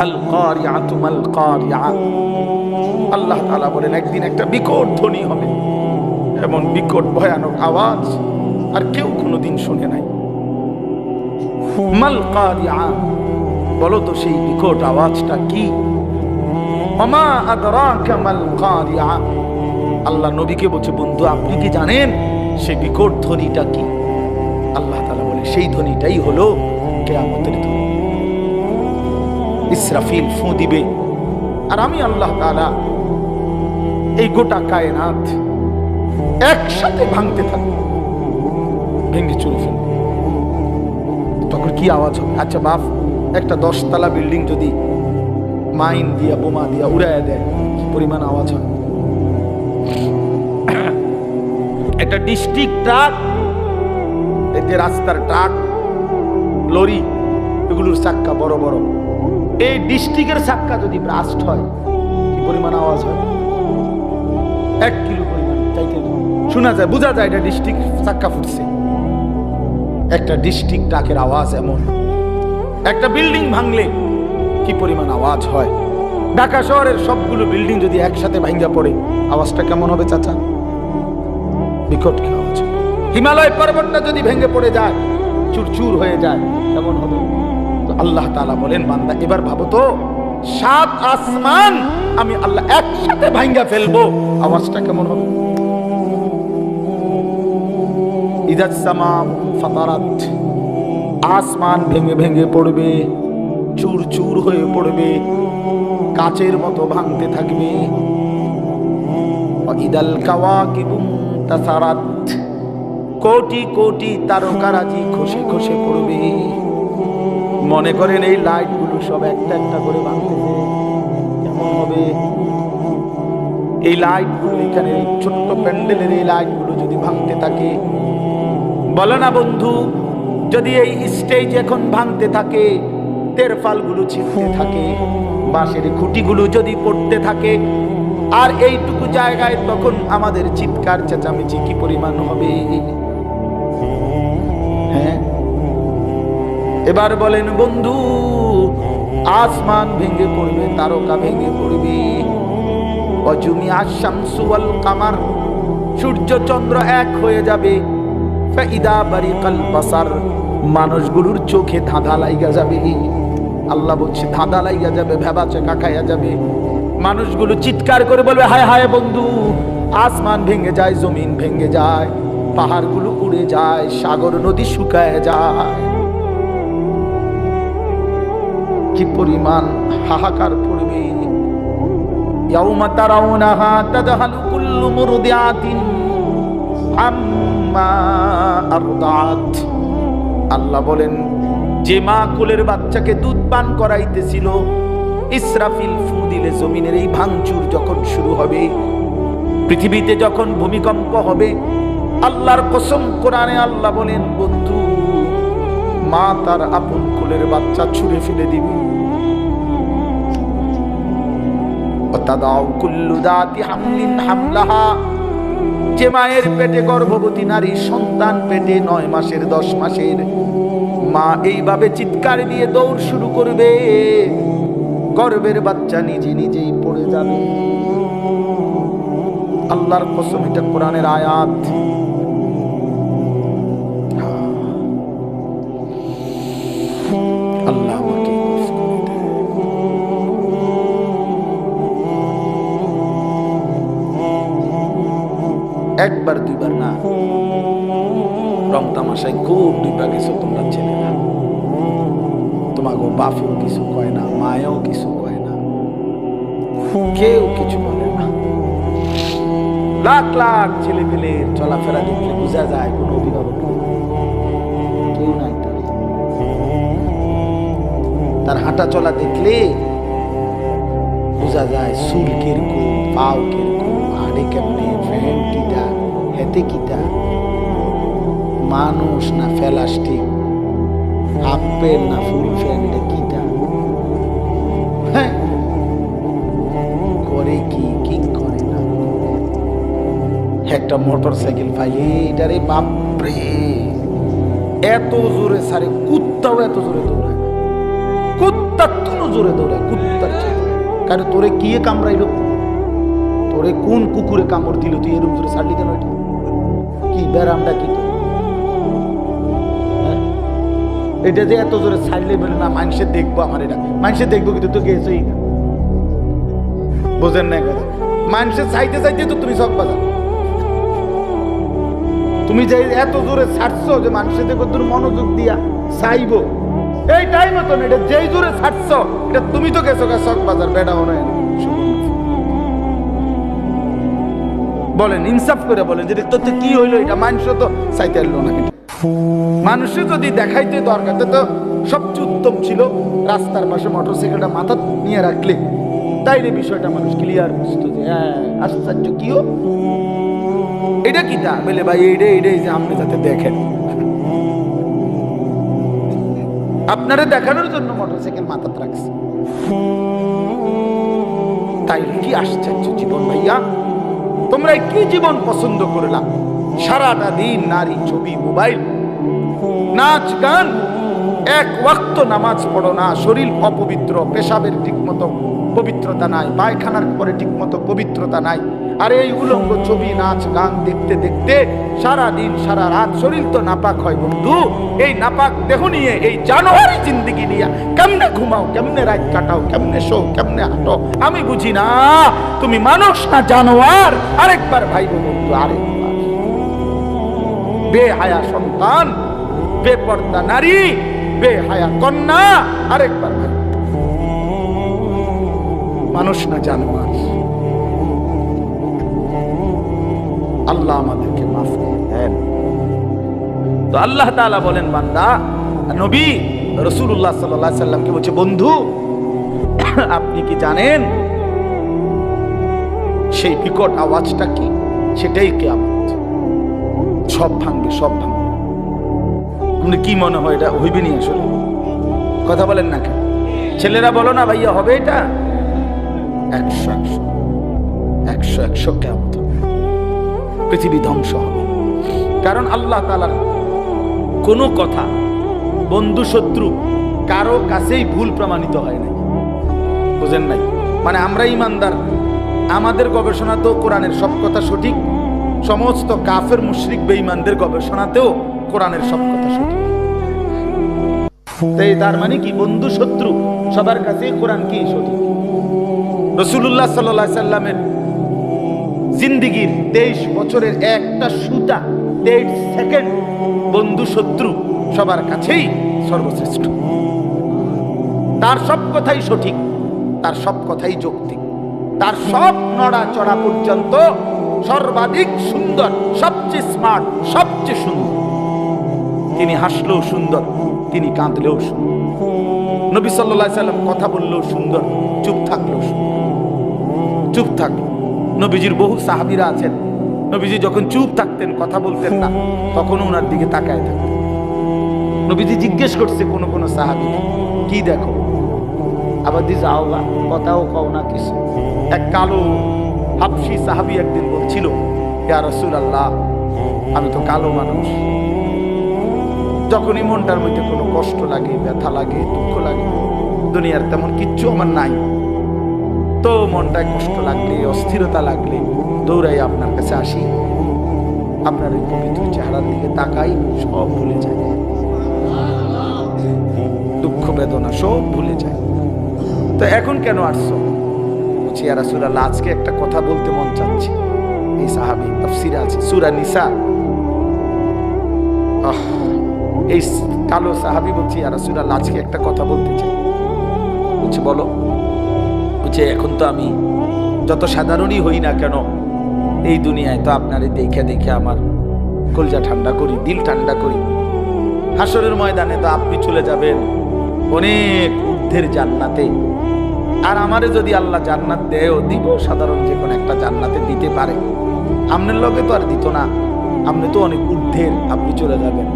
আল কারিআতু মাল কারিআ, আল্লাহ তাআলা বলেন একদিন একটা বিকট ধ্বনি হবে, এমন বিকট ভয়ানক আওয়াজ আর কেউ কোনোদিন শুনে নাই। মাল কারিআ, বলো তো সেই বিকট আওয়াজটা কি? ওমা আদরাকা মাল কারিআ, আল্লাহ নবীকে বলছে, বন্ধু আপনি কি জানেন সেই বিকট ধ্বনিটা কি? আল্লাহ তাআলা বলে সেই ধ্বনিটাই হলো কিয়ামতের ধ্বনি। ইসরাফিল ফু দিবে, আর আমি আল্লাহ তাআলা এই গোটা কায়নাত একসাথে ভাঙতে থাকবো, ভেঙে চুরে ফেলবো। তখন কি আওয়াজ হবে? আচ্ছা বাপ, একটা 10 তলা বিল্ডিং যদি মাইন দিয়া বোমা দিয়া উড়াইয়া দেয়, কি পরিমাণ আওয়াজ হয়? একটা ডিস্ট্রিক্ট ট্রাক, এতে রাস্তার ট্রাক, লরি, এগুলোর চাক্কা বড় বড়, এই ডিস্ট্রিক্টের চাক্কা যদি ব্লাস্ট হয়, কি পরিমাণ আওয়াজ হয়? 1 কিলো পরিমাণ চাইতে শোনা যায়, বোঝা যায় এটা ডিস্ট্রিক্ট চাক্কা ফুটছে। একটা ডিস্ট্রিক্ট ট্রাকের আওয়াজ এমন। একটা বিল্ডিং ভাঙলে কি পরিমাণ আওয়াজ হয়? ঢাকা শহরের সবগুলো বিল্ডিং যদি একসাথে ভাঙা পড়ে, আওয়াজটা কেমন হবে চাচা? বিকট কি আওয়াজ। হিমালয় পর্বতটা যদি ভেঙে পড়ে যায়, চুরচুর হয়ে যায়, কেমন হবে? তো আল্লাহ তাআলা বলেন, বান্দা এবার ভাবো তো, 7 আসমান আমি আল্লাহ একসাথে ভাঙা ফেলবো, আওয়াজটা কেমন হবে? ইযাস সামাউ ফাতারাত, আসমান ভেঙে ভেঙে পড়বে, চুর চুর হয়ে পড়বে, কাচের মতো ভাঙতে থাকবে। ইদাল কাওয়াকিবু তাসারাত, কোটি কোটি তারকারাজি খসে খসে পড়বে। মনে করেন এই লাইটগুলো সব একটা একটা করে ভাঙতেছে, কেমন হবে? এই লাইটগুলো, এখানে ছোট্ট প্যান্ডেলের এই লাইটগুলো যদি ভাঙতে থাকে, বলো না বন্ধু, যদি এই স্টেজ এখন ভাঙতে থাকে, তেরফালগুলো ছিঁড়তে থাকে, বাঁশের খুঁটিগুলো যদি পড়তে থাকে, আর এইটুকু জায়গায় তখন আমাদের চিৎকার চেঁচামেচি কি পরিমাণ হবে? হ্যাঁ, এবার বলেন বন্ধু, আসমান ভেঙে পড়বে, তারকা ভেঙে পড়বে, অজুমিয়া শামসু ওয়াল কামার, সূর্য চন্দ্র এক হয়ে যাবে, ফাইদা বারিকাল বাসার, মানুষগুলোর চোখে ধাঁধা লাইগা যাবে। আল্লাহ বলছে ধাঁধা লাইগা যাবে, ভেবা চেকা খাইয়া যাবে। মানুষগুলো চিৎকার করে বলবে হায় হায় বন্ধু, আসমান ভেঙে যায়, জমিন ভেঙে যায়, পাহাড়গুলো উড়ে যায়, সাগর নদী শুকায় যায়। কি পরিমাণ হাহাকার পড়বে। ইয়াউমা তারাউনাহা তাদহালু কুল্লু মুরদিআতিন আম্মা আরদাত। আল্লাহ বলেন যে মা কোলের বাচ্চাকে দুধ পান করাইতেছিল, ইসরাফিল ফু দিলে জমিনের এই ভাঙচুর যখন শুরু হবে, পৃথিবীতে যখন ভূমিকম্প হবে, আল্লাহর কসম কোরআনে আল্লাহ বলেন বন্ধু, মা তার আপন কোলের বাচ্চা ছুঁড়ে ফেলে দিবে। ওয়াতাদাউ কুল্লু যাতি হামলিন হামলাহা, যে মায়ের পেটে গর্ভবতী নারী, সন্তান পেটে 9 মাসের 10 মাসের, মা এইভাবে চিৎকার দিয়ে দৌড় শুরু করবে, গর্ভের বাচ্চা নিজে নিজেই পড়ে যাবে। আল্লাহর কসম, এটা কোরআনের আয়াত। আল্লাহ আমাকে মাফ করে দেয়। একবার দুইবার না, রং তামাশায় খুব দুইবা গেছো তোমরা ছেলেরা। তোমাকে বাপও কিছু কয় না, মায়েও কিছু কয় না, কেউ কিছু বলে না। লাখ লাখ ছেলে পেলে চলাফেরা দেখলে বোঝা যায় কোনো অভিভাবক কেউ নাই। তার হাঁটা চলা দেখলে বোঝা যায় চুল কিরকম, পাও কিরকম, হাড়ে কেমনে, ফ্যান কিটা, হেতে কিটা, মানুষ না প্লাস্টিক, হাফ প্যান্ট না ফুল প্যান্ট, এটা কিটা, হ্যাঁ করে কি কি করে না। একটা মোটর সাইকেল পাইলে এটারে বাপরে এত জোরে সারে, কুত্তাও এত জোরে দৌড়ায়, কুত্তার তুলো জোরে দৌড়ায়, কুত্তার চেয়ে। কারণ তোরে কি কামড়াইলো, তোরে কোন কুকুরে কামড় দিল, তুই এরকম জোরে ছাড়লি কেন? এটা কি ব্যারামটা কি? এটা যে এত জোরে ছাড়লে বলে না মানুষে দেখবো, আমার এটা মানুষে দেখবো, কিন্তু তো গেছই না, বোঝেন না কথা। মানুষে চাইতে চাইতে তো তুমি সব বাজার, তুমি যে এত জোরে ছাড়ছো যে মানুষের দেখো তোর মনোযোগ দিয়া চাইবো, এই টাইম মতো না, এটা যেই জোরে ছাড়ছো এটা তুমি তো গেছো শখ বাজার, বেটা মনে হয়। বলেন ইনসাফ করে বলেন যে তোর কি হইলো, এটা মানুষ তো চাইতে এলো না। মানুষে যদি দেখাইতে দরকার তো সবচেয়ে উত্তম ছিল রাস্তার পাশে মোটরসাইকেলটা মাথা নিয়ে রাখলে, তাইলে বিষয়টা মানুষ ক্লিয়ার বুঝতো যে হ্যাঁ আশ্চর্য কিও এটা কিটা বলে ভাই এইটাই যে আপনি যাতে দেখেন, আপনারা দেখানোর জন্য মোটরসাইকেল মাথাতে রাখছে। তাই কি আশ্চর্য জীবন ভাইয়া, তোমরা কি জীবন পছন্দ করলা? সারাটা দিন নারী ছবি, মোবাইল, নাচ গান, এক ওয়াক্ত নামাজ পড়ো না, শরীর অপবিত্র, পেশাবের ঠিক মতো পবিত্রতা নাই, পায়খানার পরে ঠিক মতো পবিত্রতা নাই। আর এই উলঙ্গ ছবি, নাচ গান দেখতে দেখতে সারা দিন সারা রাত শরীর তো নাপাক হয় বন্ধু। এই নাপাক দেহ নিয়ে, এই জানোয়ারি জিন্দেগি নিয়ে কেমনে ঘুমাও, কেমনে রাত কাটাও, কেমনে শো, কেমনে হাঁটো, আমি বুঝি না। তুমি মানুষ না জানোয়ার? আরেকবার ভাইবো বন্ধু, আরেকবার। বেহায়া সন্তান, বেপর্দা নারী, বেহায়া কন্যা, আরেকবার ভাই, মানুষ না জানোয়ার। আল্লাহ আমাদেরকে মাফ করে দেন। তো আল্লাহ তাআলা বলেন বান্দা নবী রাসূলুল্লাহ সাল্লাল্লাহু আলাইহি সাল্লামকে বলছে বন্ধু আপনি কি জানেন সেই বিকট আওয়াজটা কি? সেটাই কিয়ামত। সব ভাঙবে, সব ভাঙবে। আপনি কি মনে হয় এটা হইবে নি? আসলে কথা বলেন না কেন? ছেলেরা বলো না ভাইয়া হবে এটা? 100 কিয়ামত হবে, পৃথিবী ধ্বংস হবে। কারণ আল্লাহ তাআলার কোনো কথা বন্ধু শত্রু কারো কাছেই ভুল প্রমাণিত হয় নাই, বুঝেন নাই? মানে আমরা ইমানদার, আমাদের গবেষণা তো কোরআনের সব কথা সঠিক, সমস্ত কাফের মুশরিক বেঈমানদের গবেষণাতেও কোরআনের সব কথা সঠিক। তার মানে কি, বন্ধু শত্রু সবার কাছে কোরআন কি সঠিক। রাসূলুল্লাহ সাল্লাল্লাহু আলাইহি সাল্লামের জিন্দেগীর 23 বছরের একটা সুতা 23 সেকেন্ড বন্ধু শত্রু সবার কাছেই সর্বশ্রেষ্ঠ। তার সব কথাই সঠিক, তার সব কথাই যৌক্তিক, তার সব নড়াচড়া পর্যন্ত সর্বাধিক সুন্দর, সবচেয়ে স্মার্ট, সবচেয়ে সুন্দর। তিনি হাসলেও সুন্দর, তিনি কাঁদলেও সুন্দর। নবী সাল্লাল্লাহু আলাইহি সাল্লাম কথা বললেও সুন্দর, চুপ থাকলেও সুন্দর। চুপ থাকলো, নবীজির বহু সাহাবীরা আছেন, নবীজি যখন চুপ থাকতেন, কথা বলতেন না, তখন ওনার দিকে তাকায় থাকতেন। নবীজি জিজ্ঞেস করছে কোন কোন সাহাবীকে, কি দেখো? আবার দি যাও গা, কথাও কও না কিছু। এক কালো হাবশী সাহাবী একদিন বলছিল, ইয়া রাসূলুল্লাহ, আমি তো কালো মানুষ, যখনই মনটার মধ্যে কোনো কষ্ট লাগে, ব্যথা লাগে, দুঃখ লাগে, দুনিয়ার তেমন কিচ্ছু আমার নাই, তো মনটায় কষ্ট লাগলে, অস্থিরতা লাগলে দৌড়াই আপনার কাছে আসি, আপনার ওই পবিত্র চেহারার দিকে তাকাই, সব ভুলে যায়, দুঃখ বেদনা সব ভুলে যায়। তো এখন কেন আসছো? বলছি, ইয়া রাসূলুল্লাহ, আজকে একটা কথা বলতে মন চাচ্ছে। এই সাহাবী, তাফসীরে আছে সূরা নিসা, এই কালো সাহাবী বলছি, ইয়া রাসূলুল্লাহ, আজকে একটা কথা বলতে চাই। বলছে, বলো। বলছে, এখন তো আমি যত সাধারণই হই না কেন, এই দুনিয়ায় তো আপনারে দেখে দেখে আমার কলজা ঠান্ডা করি, দিল ঠান্ডা করি। হাসরের ময়দানে তো আপনি চলে যাবেন অনেক ঊর্ধ্বের জান্নাতে, আর আমারে যদি আল্লাহ জান্নাত দেয়ও, দিব সাধারণ যে কোনো একটা জান্নাতে দিতে পারে, আপনার লগে তো আর দিত না, আপনি তো অনেক ঊর্ধ্বের, আপনি চলে যাবেন।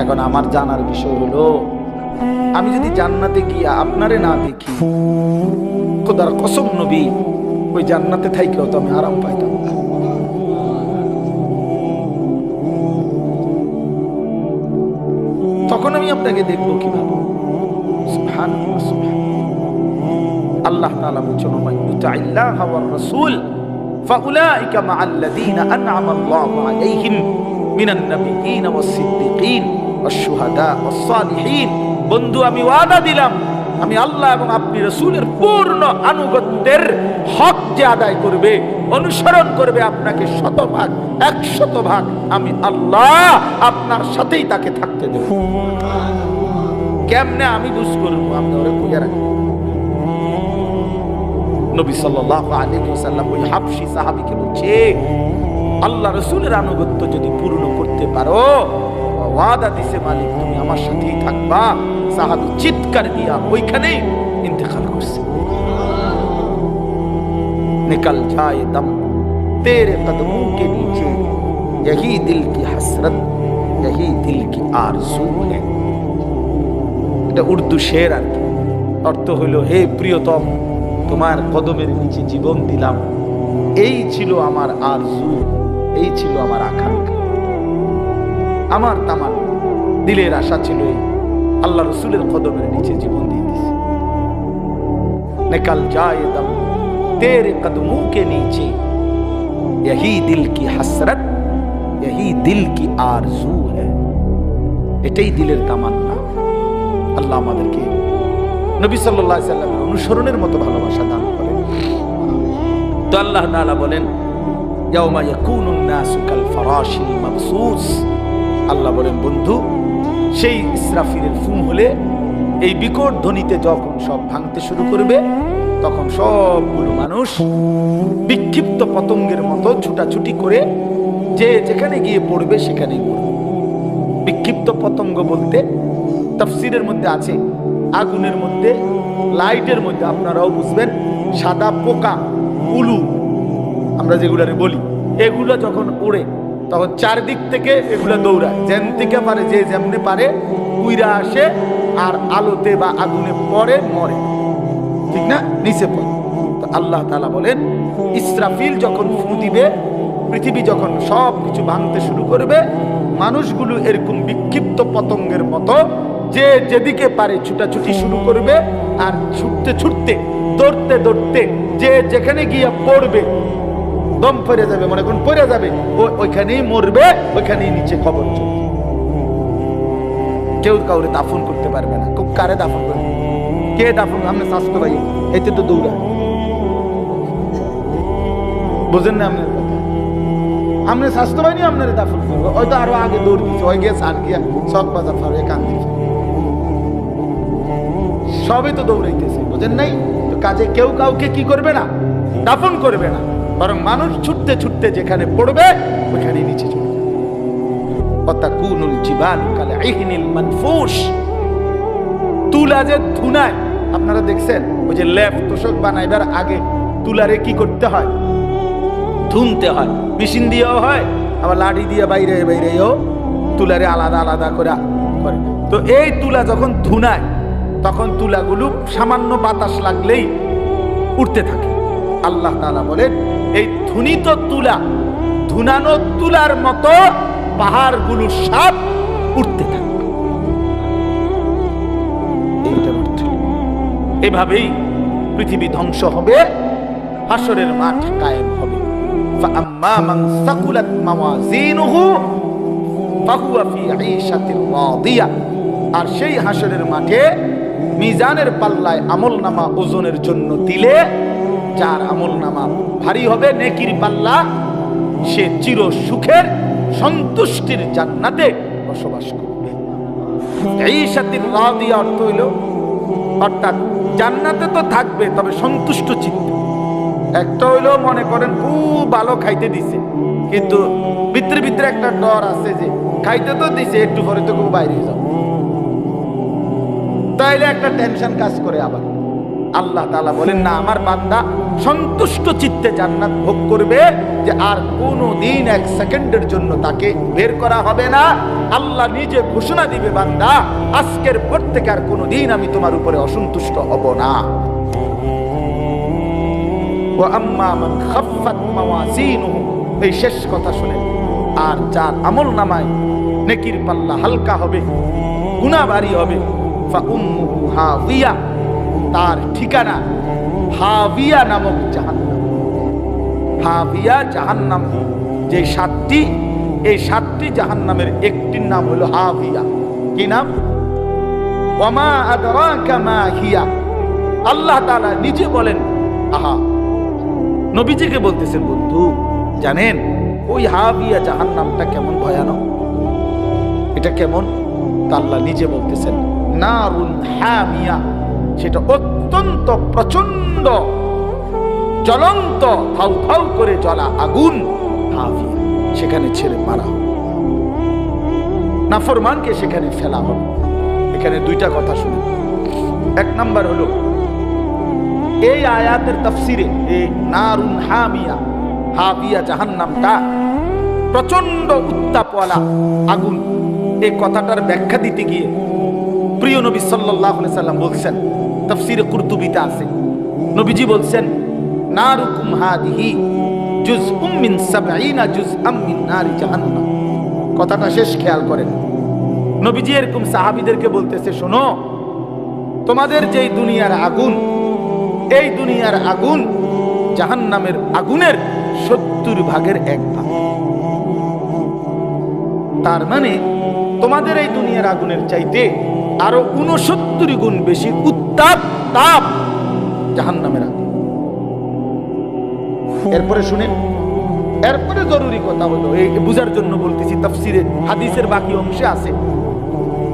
এখন আমার জানার বিষয় হলো, আমি যদি জান্নাতে গিয়া আপনারে না দেখি, খোদার কসম নবী, ওই জান্নাতে থাইকেও তো আমি আরাম পাইতাম না। তখন আমি আপনাকে দেখবো কিভাবে? সুবহানাল্লাহ, সুবহানাল্লাহ। আল্লাহ তাআলা বলেছেন, মান ইউতি'আল্লাহা ওয়ার রাসূল ফাউলাইকা মা'আল্লাযীনা আন'আমা আল্লাহু আলাইহিম মিনান নাবিয়্যিনা ওয়াস সিদ্দীকিন ওয়াশ শুহাদা ওয়াস সালিহিন। বন্ধু, আমি ওয়াদা দিলাম, আমি আল্লাহ এবং আপনি রাসূলের পূর্ণ আনুগত্যের হক যে আদায় করবে, অনুসরণ করবে আপনাকে 100%, 100%, আমি আল্লাহ আপনার সাথেই তাকে থাকতে দেব। কেমনে আমি বুঝ করবো? আপনি ওরে বুঝে রাখেন। নবী সাল্লাল্লাহু আলাইহি ওয়াসাল্লাম ওই হাবশী সাহাবীকে বলছে, আল্লাহ রাসূলের আনুগত্য যদি পূর্ণ করতে পারো, ওয়াদা দিছে মালিক, তুমি আমার সাথেই থাকবা। সাহাবী চিৎকার দিয়া ওইখানেই ইন্তেকাল করছে। নিকল যায় দম তেরে কদমোं के नीचे, यही दिल की हसरत, यही दिल की आरज़ू है। এটা উর্দু শের আর কি। অর্থ হইল, হে প্রিয়তম, তোমার কদমের নিচে জীবন দিলাম, এই ছিল আমার আরজু, এই ছিল আমার আকাঙ্ক্ষা, আমার তামান্না, দিলের আশা ছিল এই, আল্লাহ রাসূলের কদমের নিচে জীবন দিয়ে দিয়েছে। নিকল যায় দম তেরে কদমোं के नीचे, यही दिल की हसरत, यही दिल की आरजू है। এটাই দিলের তামান্না। আল্লাহ আমাদেরকে নবী সাল্লাল্লাহু আলাইহি সাল্লামের অনুসরণের মতো ভালোবাসা দান করেন। তো আল্লাহ তাআলা বলেন, ইয়াউমা ইয়াকুনুন নাসু কাল ফারাশিল মাবসুস। আল্লাহ বলেন, বন্ধু, সেই ইসরাফিলের ফুম হলে, এই বিকট ধ্বনিতে যখন সব ভাঙতে শুরু করবে, তখন সবগুলো মানুষ বিক্ষিপ্ত পতঙ্গের মতো ছুটাছুটি করে যে যেখানে গিয়ে পড়বে সেখানেই পড়বে। বিক্ষিপ্ত পতঙ্গ বলতে তাফসীরের মধ্যে আছে, আগুনের মধ্যে, লাইটের মধ্যে, আপনারাও বুঝবেন, সাদা পোকা, উলু আমরা যেগুলারে বলি, এগুলো যখন উড়ে তখন চারদিক থেকে এগুলো দৌড়ায়, যেন থেকে পারে, যে যেমনে পারে উইরা আসে, আর আলোতে বা আগুনে পড়ে, মরে, ঠিক না, নিচে পড়ে। তো আল্লাহ তাআলা বলেন, ইসরাফিল যখন ফু দিবে, পৃথিবী যখন সব কিছু ভাঙতে শুরু করবে, মানুষগুলো এরকম বিক্ষিপ্ত পতঙ্গের মতো যে যেদিকে পারে ছুটাছুটি শুরু করবে, আর ছুটতে ছুটতে, দৌড়তে দৌড়তে যে যেখানে গিয়ে পড়বে, দম পড়ে যাবে, মনে করুন পড়ে যাবে, ওইখানেই মরবে, ওইখানেই নিচে কবর চলবে। কেউ কাউরে দাফন করতে পারবে না। কারে দাফন করবে? কে দাফন? আপনি স্বাস্থ্য ভাই এতে তো দৌড়া, বুঝেন না আপনার কথা? আপনি স্বাস্থ্য বাহিনী আপনার দাফন করবে, হয়তো আরো আগে দৌড় দিচ্ছে, ওই গিয়ে সার গিয়া সব বাজার ফারে কান্দি, সবই তো দৌড়াইতেছে, বুঝেন নাই? তো কাজে কেউ কাউকে কি করবে না, দাফন করবে না, বরং মানুষ ছুটতে ছুটতে যেখানে পড়বে ওইখানে নিচে চলে যাবে। ওয়াতাকুনুল জিবালু কালঈহনিল মানফুশ, তুলা যে ধুনায়, আপনারা দেখছেন ওই যে লেপ তোষক বানাইবার আগে তুলারে কি করতে হয়? ধুনতে হয়। মেশিন দিয়েও হয়, আবার লাঠি দিয়ে বাইরে বাইরেও তুলারে আলাদা আলাদা করে। তো এই তুলা যখন ধুনায়, তখন তুলাগুলো সামান্য বাতাস লাগলেই উঠতে থাকে। আল্লাহ তাআলা বলেন, এই ধুনিত তুলা, ধুনানো তুলার মতো পাহাড়গুলো সব উঠতে থাকে। এইটার অর্থ এভাবেই পৃথিবী ধ্বংস হবে, হাসরের মাঠ কায়েম হবে। فأما من ثقلت موازينه فهو في عيشة راضية, আর সেই হাসরের মাঠে মিজানের পাল্লায় আমলনামা ওজনের জন্য দিলে যার আমলনামা ভারী হবে, নেকির পাল্লা, সে চির সুখের সন্তুষ্টির জান্নাতে বসবাস করবে। ঈশাতির রাদিয়া অর্থ হইল, অর্থাৎ জান্নাতে তো থাকবে, তবে সন্তুষ্ট চিত্তে। একটা হইলো মনে করেন খুব ভালো খাইতে দিছে, কিন্তু ভিতরে ভিতরে একটা ডর আছে যে খাইতে তো দিছে, একটু পরে তো খুব বাইরে যাও, তাইলে একটা টেনশন কাজ করে। আবার আল্লাহ তাআলা বলেন না, আমার বান্দা সন্তুষ্ট চিত্তে জান্নাত ভোগ করবে, যে আর কোনো দিন এক সেকেন্ডের জন্য তাকে বের করা হবে না। আল্লাহ নিজে ঘোষণা দিবে, বান্দা আজকের পর থেকে আর কোনো দিন আমি তোমার উপরে অসন্তুষ্ট হব না। وأما من خفت موازينه, এই শেষ কথা শুনেন, আর যার আমল নামায় নেকির পাল্লা হালকা হবে, গুনাহ ভারী হবে, فأمه هاوية, তার ঠিকানা হাবিয়া নামক জাহান্নাম। হাবিয়া জাহান্নাম যে সাতটি, এই সাতটি জাহান্নামের একটির নাম হলো হাবিয়া। কি নাম? ওয়ামা আদরাকা মা হিয়া। আল্লাহ তাআলা নিজে বলেন, আহা, নবীজিকে বলতেছেন, বন্ধু জানেন ওই হাবিয়া জাহান্নামটা কেমন ভয়ানক? এটা কেমন? তা আল্লাহ নিজে বলতেছেন, নারুন হামিয়া, সেটা অত্যন্ত প্রচন্ড জ্বলন্ত ধাউ ধাউ করে জ্বলা আগুন, হাবিয়া, সেখানে ছেড়ে মারা হবে, নাফরমানকে সেখানে ফেলা হবে। এখানে দুইটা কথা শুনুন। এক নাম্বার হলো, এই আয়াতের তাফসিরে এই নারুন হামিয়া, হাবিয়া জাহান্নামটা প্রচন্ড উত্তাপওয়ালা আগুন, এই কথাটার ব্যাখ্যা দিতে গিয়ে প্রিয় নবী সাল্লাল্লাহু আলাইহি সাল্লাম বলছেন, তাফসিরে কুরতুবিতে আছে, নবীজি বলছেন, নারুকুম হাদিহি জুজউম মিন 70 জুজআম মিন নারি জাহান্নাম। কথাটা শেষ খেয়াল করেন। নবীজি এরকম সাহাবীদেরকে বলতেছে, শোনো, তোমাদের যেই দুনিয়ার আগুন, এই দুনিয়ার আগুন জাহান্নামের আগুনের 70 ভাগের 1 ভাগ। তার মানে তোমাদের এই দুনিয়ার আগুনের চাইতে আরো 69 গুণ বেশি উত্তাপ তাপ জাহান্নামের আগুন। এরপরে শুনেন, এরপরে জরুরি কথা হলো, এই বুঝার জন্য বলতেছি, তাফসিরে হাদিসের বাকি অংশে আছে,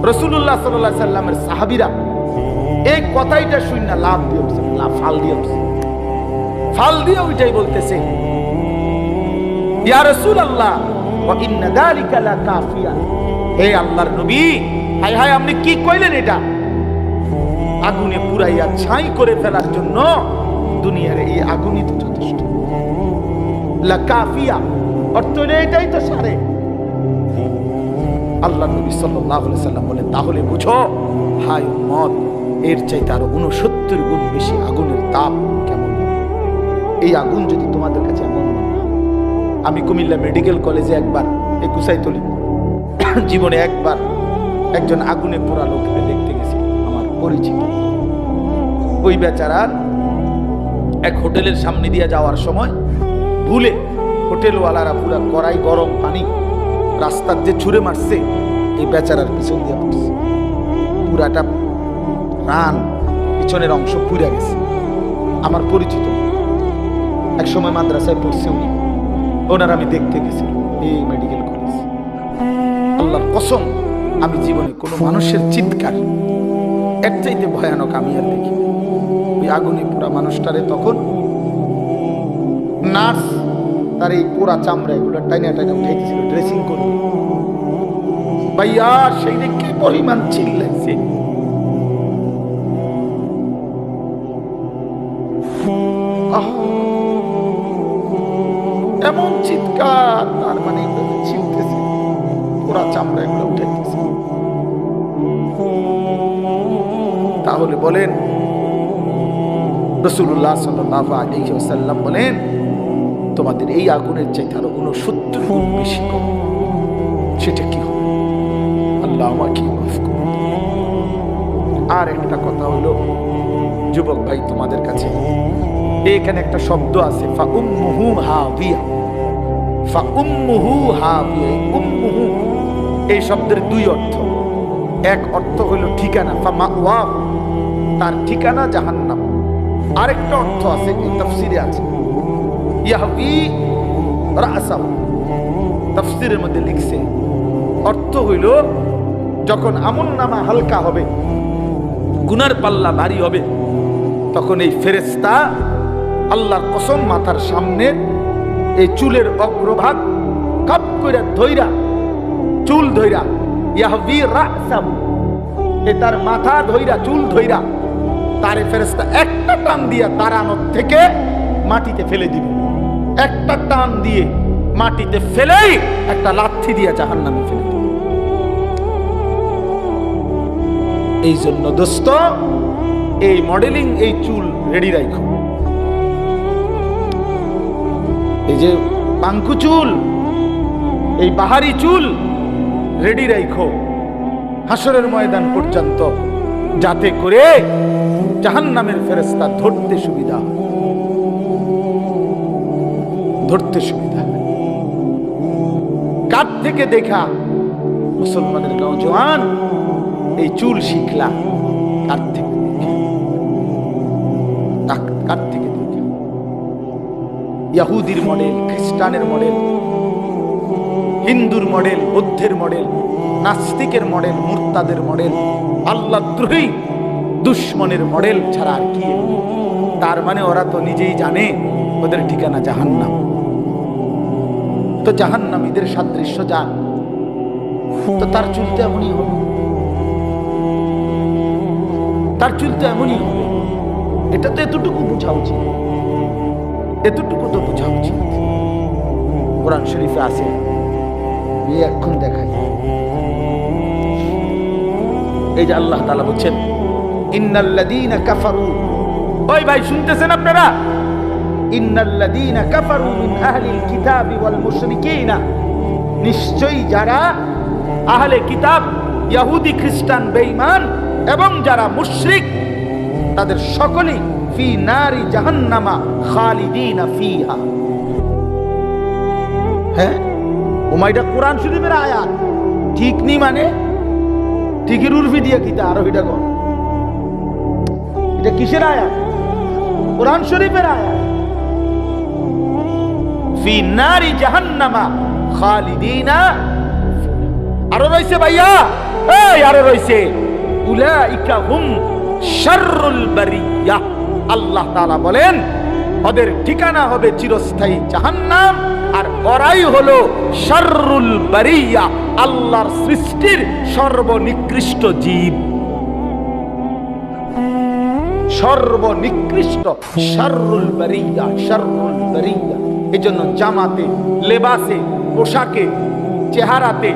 রাসূলুল্লাহ সাল্লাল্লাহু আলাইহি সাল্লামের সাহাবীরা এই কথাইটা শুনে লাভ দিয়ে উঠছে, ফাল দিয়ে ওইটাই বলতেছে, ইয়া রাসূলুল্লাহ ওয়া ইন্না যালিকা লাকাফিয়া, হে আল্লাহর নবী, হায় হায় আপনি কি কইলেন? এটা আগুনে পুরাইয়া ছাই করে ফেলার জন্য দুনিয়ার এই আগুনই তো যথেষ্ট। লাকাফিয়া অর্থ এটাই তো সারে। আল্লাহ নবী সাল্লাল্লাহু আলাইহি সাল্লাম বলেন, তাহলে বুঝো হায় উম্মত, এর চাইতে আরো 69 গুণ বেশি আগুনের তাপ কেমন। এই আগুন যদি তোমাদের কাছে এমন মনে হয়, আমি কুমিল্লা মেডিকেল কলেজে একবার, এই গুসাইতলি জীবনে একবার একজন আগুনে পোড়া লোককে দেখতে গেছি, আমার পরিচিত। ওই বেচারার এক হোটেলের সামনে দিয়ে যাওয়ার সময় ভুলে হোটেলওয়ালারা পুরা কড়াই গরম পানি রাস্তার যে ছুঁড়ে মারছে, এই বেচারার পিছন দিয়ে পড়ছে, পুরাটা রান পিছনের অংশ পুড়ে গেছে। আমার পরিচিত এক সময় মাদ্রাসায় পড়ছে উনি, ওনার আমি দেখতে গেছি এই মেডিকেল কলেজ। আল্লাহর কসম, আমি জীবনে কোনো মানুষের চিৎকার এর চাইতে ভয়ানক আমি আর দেখি। ওই আগুনে পুরা মানুষটারে তখন নার্স তার এই পুরা চামড়া এগুলো টাইনা টাইনা উঠাইতেছিল ড্রেসিং করবে। ভাইয়া সেই কি পরিমাণ চিল্লাইছে, এমন চিৎকার, তার মানে ছিলতেছে পুরা চামড়া এগুলো উঠাইতেছে। তাহলে বলেন রাসূলুল্লাহ সাল্লাল্লাহু আলাইহি ওয়াসাল্লাম বলেন, তোমাদের এই আগুনের চাইতে আরো 69 গুণ বেশি কম। সেটা কি হবে? আল্লাহ আমাকে মাফ করুন। আর একটা কথা হলো, যুবক ভাই তোমাদের কাছে এখানে একটা শব্দ আছে, ফা উম্মুহু হাবিয়া। ফা উম্মুহু হাবিয়া, উম্মুহু এই শব্দের দুই অর্থ। এক অর্থ হলো ঠিকানা, ফা মাওয়া, তার ঠিকানা জাহান্নাম। আরেকটা অর্থ আছে, এই তাফসীরে আছে, ইয়াহবি রাসাহু। তাফসীরের মধ্যে লিখছে অর্থ হইল, যখন আমলনামা হালকা হবে, গুনার পাল্লা ভারী হবে, তখন এই ফেরেশতা আল্লাহর কসম মাথার সামনে এই চুলের অগ্রভাগ কাপ কইরা ধইরা, চুল ধইরা, ইয়াহবি রাসাহু, এ তার মাথা ধইরা, চুল ধইরা, তারে ফেরেশতা একটা টান দিয়া তারানোর থেকে মাটিতে ফেলে দিবে। একটা টান দিয়ে মাটিতে ফেলেই একটা লাথি দিয়া জাহান্নামে ফেলে দিবে। এই জন্য দোস্ত, এই মডেলিং, এই চুল রেডি রাখো। এই যে পাঙ্কু চুল, এই বাহারি চুল রেডি রাখো হাসরের ময়দান পর্যন্ত, যাতে করে জাহান্নামের ফেরেশতা ধরতে সুবিধা হয়, ধরতে সুবিধা হয়। কার থেকে দেখা মুসলমানের নওজোয়ান এই চুল শিখলা? কার থেকে দেখা? কার থেকে দেখা? ইহুদির মডেল, খ্রিস্টানের মডেল, হিন্দুর মডেল, বৌদ্ধের মডেল, নাস্তিকের মডেল, মুরতাদের মডেল, আল্লাহদ্রোহী দুশ্মনের মডেল ছাড়া আর কি? তার মানে ওরা তো নিজেই জানে ওদের ঠিকানা জাহান্নাম। তো জাহান্নামীদের সাদৃশ্য যান, তো তার চুলতে এমনই হবে, তার চুলতে এমনই হবে। এটা তো এতটুকু বোঝা উচিত, এতটুকু তো বোঝা উচিত। কোরআন শরীফে আছে, এখন দেখাই, এই যে আল্লাহ তাআলা বলছেন, ইন্নাল্লাযীনা কাফারু। ওই ভাই শুনতেছেন আপনারা? ইন্নাল্লাযীনা কাফারু মিন আহলিল কিতাবি ওয়াল মুশরিকিনা, নিশ্চয়ই যারা আহলে কিতাব, ইহুদি, খ্রিস্টান, বেঈমান এবং যারা মুশরিক, তাদের সকলেই ফি নারি জাহান্নামা খালিদিনা ফিহা। হ্যাঁ, ওমাইটা কোরআন শরীফের আয়াত, ঠিক নি মানে ঠিকই রুরফি দিয়ে কিতা আরো এটা কর। এটা কিসের আয়াত? কোরআন শরীফের আয়াত। ফি নারি জাহান্নামা খালিদিনা। আরো রইছে ভাইয়া, এই আরো রইছে, উলাইকা হুম শাররুল বারিয়া। আল্লাহ তাআলা বলেন, ওদের ঠিকানা হবে চিরস্থায়ী জাহান্নাম, আর ওরাই হলো শাররুল বারিয়া, আল্লাহর সৃষ্টির সর্বনিকৃষ্ট জীব, সর্বনিকৃষ্ট, শাররুল বারিয়া, শাররুল বারিয়া। এজন্য জামাতে, লেবাসে, পোশাকে, চেহারাতে,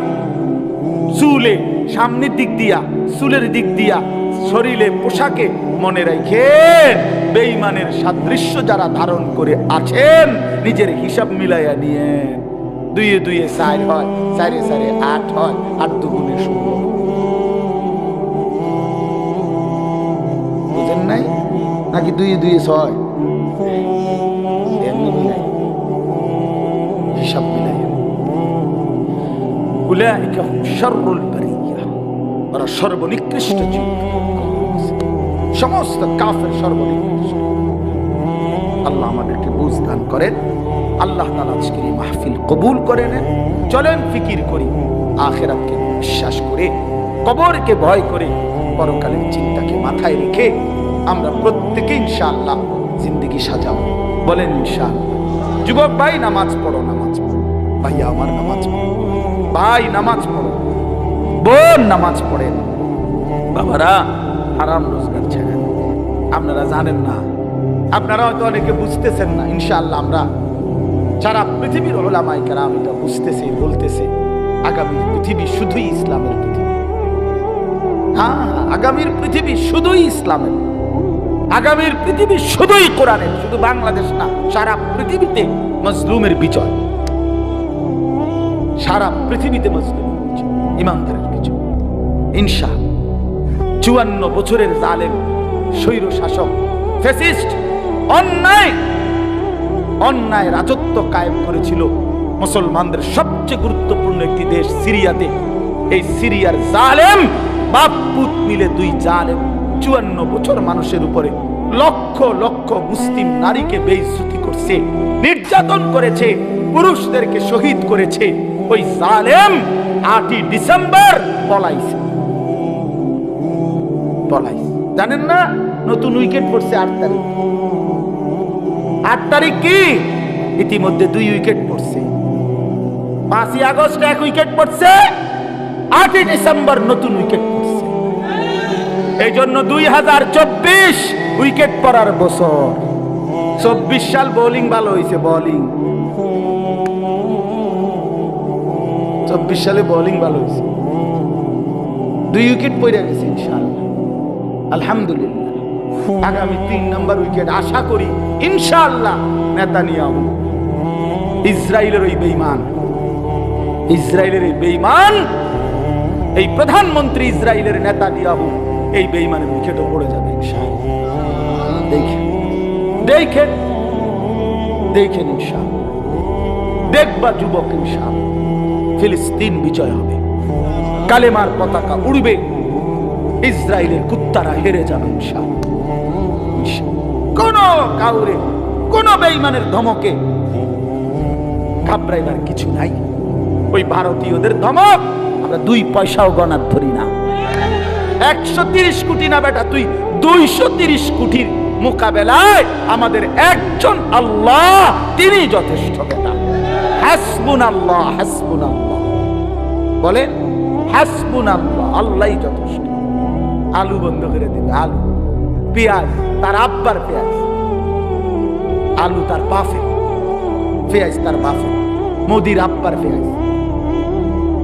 চুলে, সামনের দিক দিয়া, চুলের দিক দিয়া, শরীরে, পোশাকে, মনে রাখেন বেঈমানের সাদৃশ্য যারা ধারণ করে আছেন, নিজের হিসাব মিলাইয়া নিয়েন। 2 এ 2 4 হয়, 4 এ 4 8 হয়, 8 দুগুণে 16। বুঝেন নাই? নাকি 2 এ 2 6? এমনি মিলাই উলাইকা হুম শাররুল বারিয়া, ওরা সর্বনিকৃষ্ট জীব, সমস্ত কাফের সর্বনিকৃষ্ট। আল্লাহ আমাদেরকে বুঝ দান করেন। আল্লাহ তাআলা আজকের এই মাহফিল কবুল করে নেন। চলেন ফিকির করি, আখিরাতকে বিশ্বাস করে, কবরকে ভয় করে, পরকালের চিন্তাকে মাথায় রেখে আমরা প্রত্যেকে ইনশাআল্লাহ জিন্দেগি সাজাবো। বলেন ইনশাআল্লাহ। যুবক ভাই নামাজ পড়ো, নামাজ পড়ো। ভাইয়া আমার নামাজ পড়ো, ভাই নামাজ পড়ো, বোন নামাজ পড়েন। বাবারা হারাম রোজগার ছেড়েন। আপনারা জানেন না, আপনারা হয়তো অনেকে বুঝতেছেন না। ইনশাআল্লাহ আমরা সারা পৃথিবীর উলামায়ে কেরাম এটা বুঝতেছে, বলতেছে আগামীর পৃথিবী শুধুই ইসলামের পৃথিবী। হ্যাঁ, আগামীর পৃথিবী শুধুই ইসলামের, আগামীর পৃথিবী শুধুই কোরআনের। শুধু বাংলাদেশ না, সারা পৃথিবীতে মজলুমের বিজয়, সারা পৃথিবীতে মজলুমের বিজয়, ইমানদারের বিজয় ইনশাআল্লাহ। 54 বছরের জালেম স্বৈর শাসক ফ্যাসিস্ট অন্যায় রাজত্ব কায়েম করেছিল মুসলমানদের সবচেয়ে গুরুত্বপূর্ণ একটি দেশ সিরিয়াতে। এই সিরিয়ার জালেম বাপ পুত মিলে, দুই জালেম 54 বছর মানুষের উপরে লক্ষ লক্ষ মুসলিম নারীকে বেইজ্জতি করছে, নির্যাতন করেছে, পুরুষদেরকে শহীদ করেছে। ওই জালেম 8ই ডিসেম্বর পলাইছে। জানেন না, নতুন উইকেট পড়ছে 8 তারিখ। 8 তারিখ কি? ইতিমধ্যে 2 উইকেট পড়ছে। 5ই আগস্ট 1 উইকেট পড়ছে, 8ই ডিসেম্বর নতুন উইকেট পড়ছে। এই জন্য 2024 উইকেট পড়ার বছর। 24 সাল বোলিং ভালো হয়েছে, বোলিং 24 সালে বোলিং ভালো হয়েছে, 2 উইকেট পড়ে গেছে ইনশাআল্লাহ, আলহামদুলিল্লাহ। আগামী 3 নম্বর উইকেট আশা করি ইনশাআল্লাহ নেতানিয়াহু, ইসরায়েলের ওই বেঈমান, ইসরায়েলের এই বেঈমান, এই প্রধানমন্ত্রী ইসরায়েলের নেতানিয়াহু, এই বেঈমানের উইকেটও পড়ে যাবে ইনশাআল্লাহ। দেখেন দেখেন দেখেন ইনশাআল্লাহ, দেখবা যুবক ইনশাআল্লাহ ফিলিস্তিন বিজয় হবে, কালেমার পতাকা উড়বে, ইসরায়েলের কুত্তারা হেরে যাবে ইনশাআল্লাহ। কোন কাউরে, কোন বেঈমানের ধমকে ঘাবড়াইবার কিছু নাই। ওই ভারতীয়দের ধমক আমরা 2 পয়সাও গণার ধরি না। 130 কোটি না বেটা, তুই 230 কোটির মোকাবেলায় আমাদের একজন আল্লাহ, তিনি যথেষ্ট বেটা। হাসবুনাল্লাহ, হাসবুনাল্লাহ বলেন, হাসবুনাল্লাহ, আল্লাহই যথেষ্ট। আলু বন্ধ করে দিবে, আলু, পেঁয়াজ তার আব্বার পেঁয়াজ, আলু তার বাপের, পেঁয়াজ তার বাপের, মোদির আব্বার পেঁয়াজ,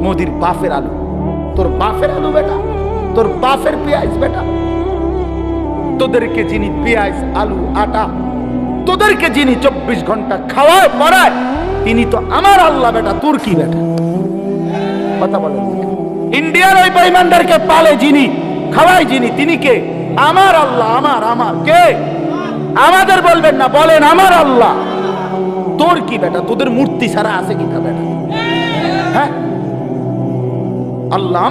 মোদির বাপের আলু, তোর বাপের আলু বেটা, তোর বাপের পেঁয়াজ বেটা। তোদেরকে যিনি পেঁয়াজ, আলু, আটা, তোদেরকে যিনি 24 ঘন্টা খাওয়ায় পড়ায়, তিনি তো আমার আল্লাহ বেটা, তোর কি বেটা? কথা বলেন। ইন্ডিয়ার ওই বেঈমানদেরকে পালে যিনি, খাওয়ায় যিনি, তিনি কে? আমার আল্লাহ। আমার কে? আমাদের বলবেন না, বলেন আমার আল্লাহ। তোর কি বেটা? তোদের মূর্তি ছাড়া আছে কিনা বেটা? হ্যাঁ, আল্লাহ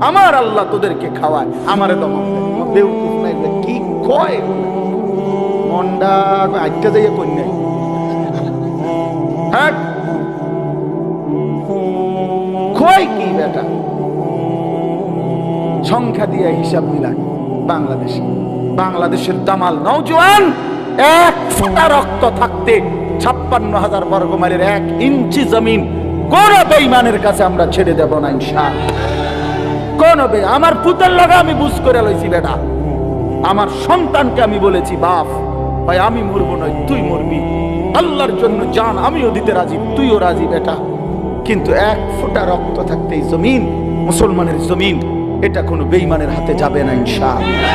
আমার আল্লাহ তোদেরকে খাওয়ায়, আমারে দমক দেয়। বেউকুফ নাই, কি কয় মন্ডা আজকে যাইয়া কন্যা। হ্যাঁ, কয় কি বেটা? সংখ্যা দিয়ে হিসাব মিলায় বাংলাদেশের দামাল নওজোয়ান 1 ফোঁটা রক্ত থাকতে 56,000 বর্গ মাইলের 1 ইঞ্চি জমিন কোন বেঈমানের কাছে আমরা ছেড়ে দেব না ইনশাআল্লাহ। কোন আমার পুতের লাগা আমি বুঝ করে লইছি বেটা, আমার সন্তানকে আমি বলেছি, বাপ ভাই আমি মরবো নয়, তুই মরবি, আল্লাহর জন্য জান আমিও দিতে রাজি, তুইও রাজি বেটা। কিন্তু 1 ফোঁটা রক্ত থাকতে এই জমিন, মুসলমানের জমিন, এটা কোনো বেঈমানের হাতে যাবে না ইনশাআল্লাহ।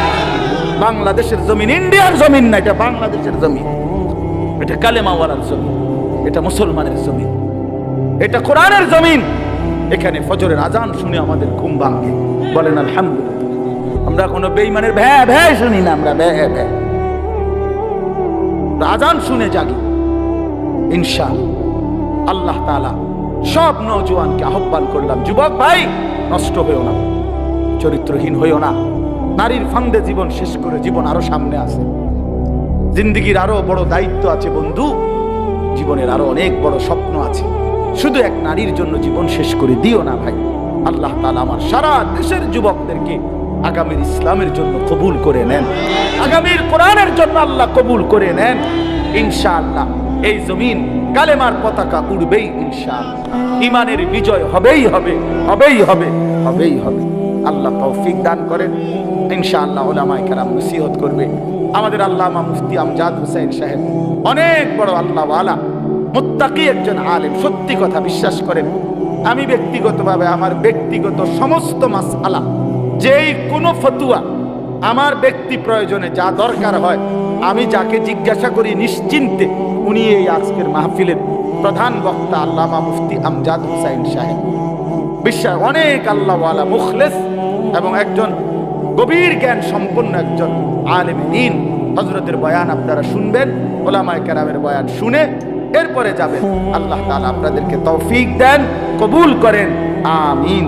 বাংলাদেশের জমিন ইন্ডিয়ার জমিন না, এটা বাংলাদেশের জমিন, এটা কালেমাওয়ালার জমিন, এটা মুসলমানের জমিন, এটা কোরআনের জমিন। এখানে ফজরের আজান শুনে আমাদের ঘুম ভাঙে, বলেন আলহামদুলিল্লাহ। আমরা কোনো বেঈমানের ভ্যা ভ্যা শুনি না, আমরা ভ্যা ভ্যা, আজান শুনে জাগি ইনশাআল্লাহ। আল্লাহ তাআলা সব নওজোয়ানকে আহ্বান করলাম, যুবক ভাই নষ্ট হইও না, চরিত্রহীন হইও না। নারীর ফান্দে জীবন শেষ করে জীবন আরো সামনে আছে, জিন্দেগির আরো বড় দায়িত্ব আছে বন্ধু, জীবনের আরো অনেক বড় স্বপ্ন আছে। শুধু এক নারীর জন্য জীবন শেষ করে দিও না ভাই। আল্লাহ তাআলা আমার সারা দেশের যুবকদেরকে আগামীর ইসলামের জন্য কবুল করে নেন, আগামীর কোরআনের জন্য আল্লাহ কবুল করে নেন। ইনশাআল্লাহ এই জমিন কালেমার পতাকা উড়বেই ইনশাআল্লাহ, ঈমানের বিজয় হবেই হবে, হবেই হবে, হবেই হবে। আল্লাহ তৌফিক দান করেন। ইনশাআল্লাহ উলামায়ে কেরাম নসিহত করবে। আমাদের আল্লামা মুফতি আমজাদ হোসেন সাহেব অনেক বড় আল্লাহওয়ালা, মুত্তাকি একজন আলেম, সত্যি কথা বিশ্বাস করেন। আমি ব্যক্তিগতভাবে আমার ব্যক্তিগত সমস্ত মাসআলা, যেই কোনো ফতুয়া আমার ব্যক্তি প্রয়োজনে যা দরকার হয়, আমি যাকে জিজ্ঞাসা করি নিশ্চিন্তে উনি এই আজকের মাহফিলের প্রধান বক্তা আল্লামা মুফতি আমজাদ হোসেন সাহেব। বিশ্বাস অনেক আল্লাহওয়ালা, মুখলেস এবং একজন গভীর জ্ঞান সম্পন্ন একজন আলেম দ্বীন। হযরতের বয়ান আপনারা শুনবেন, উলামায়ে কেরামের বয়ান শুনে এরপরে যাবেন। আল্লাহ তাআলা আপনাদেরকে তৌফিক দেন, কবুল করেন, আমিন।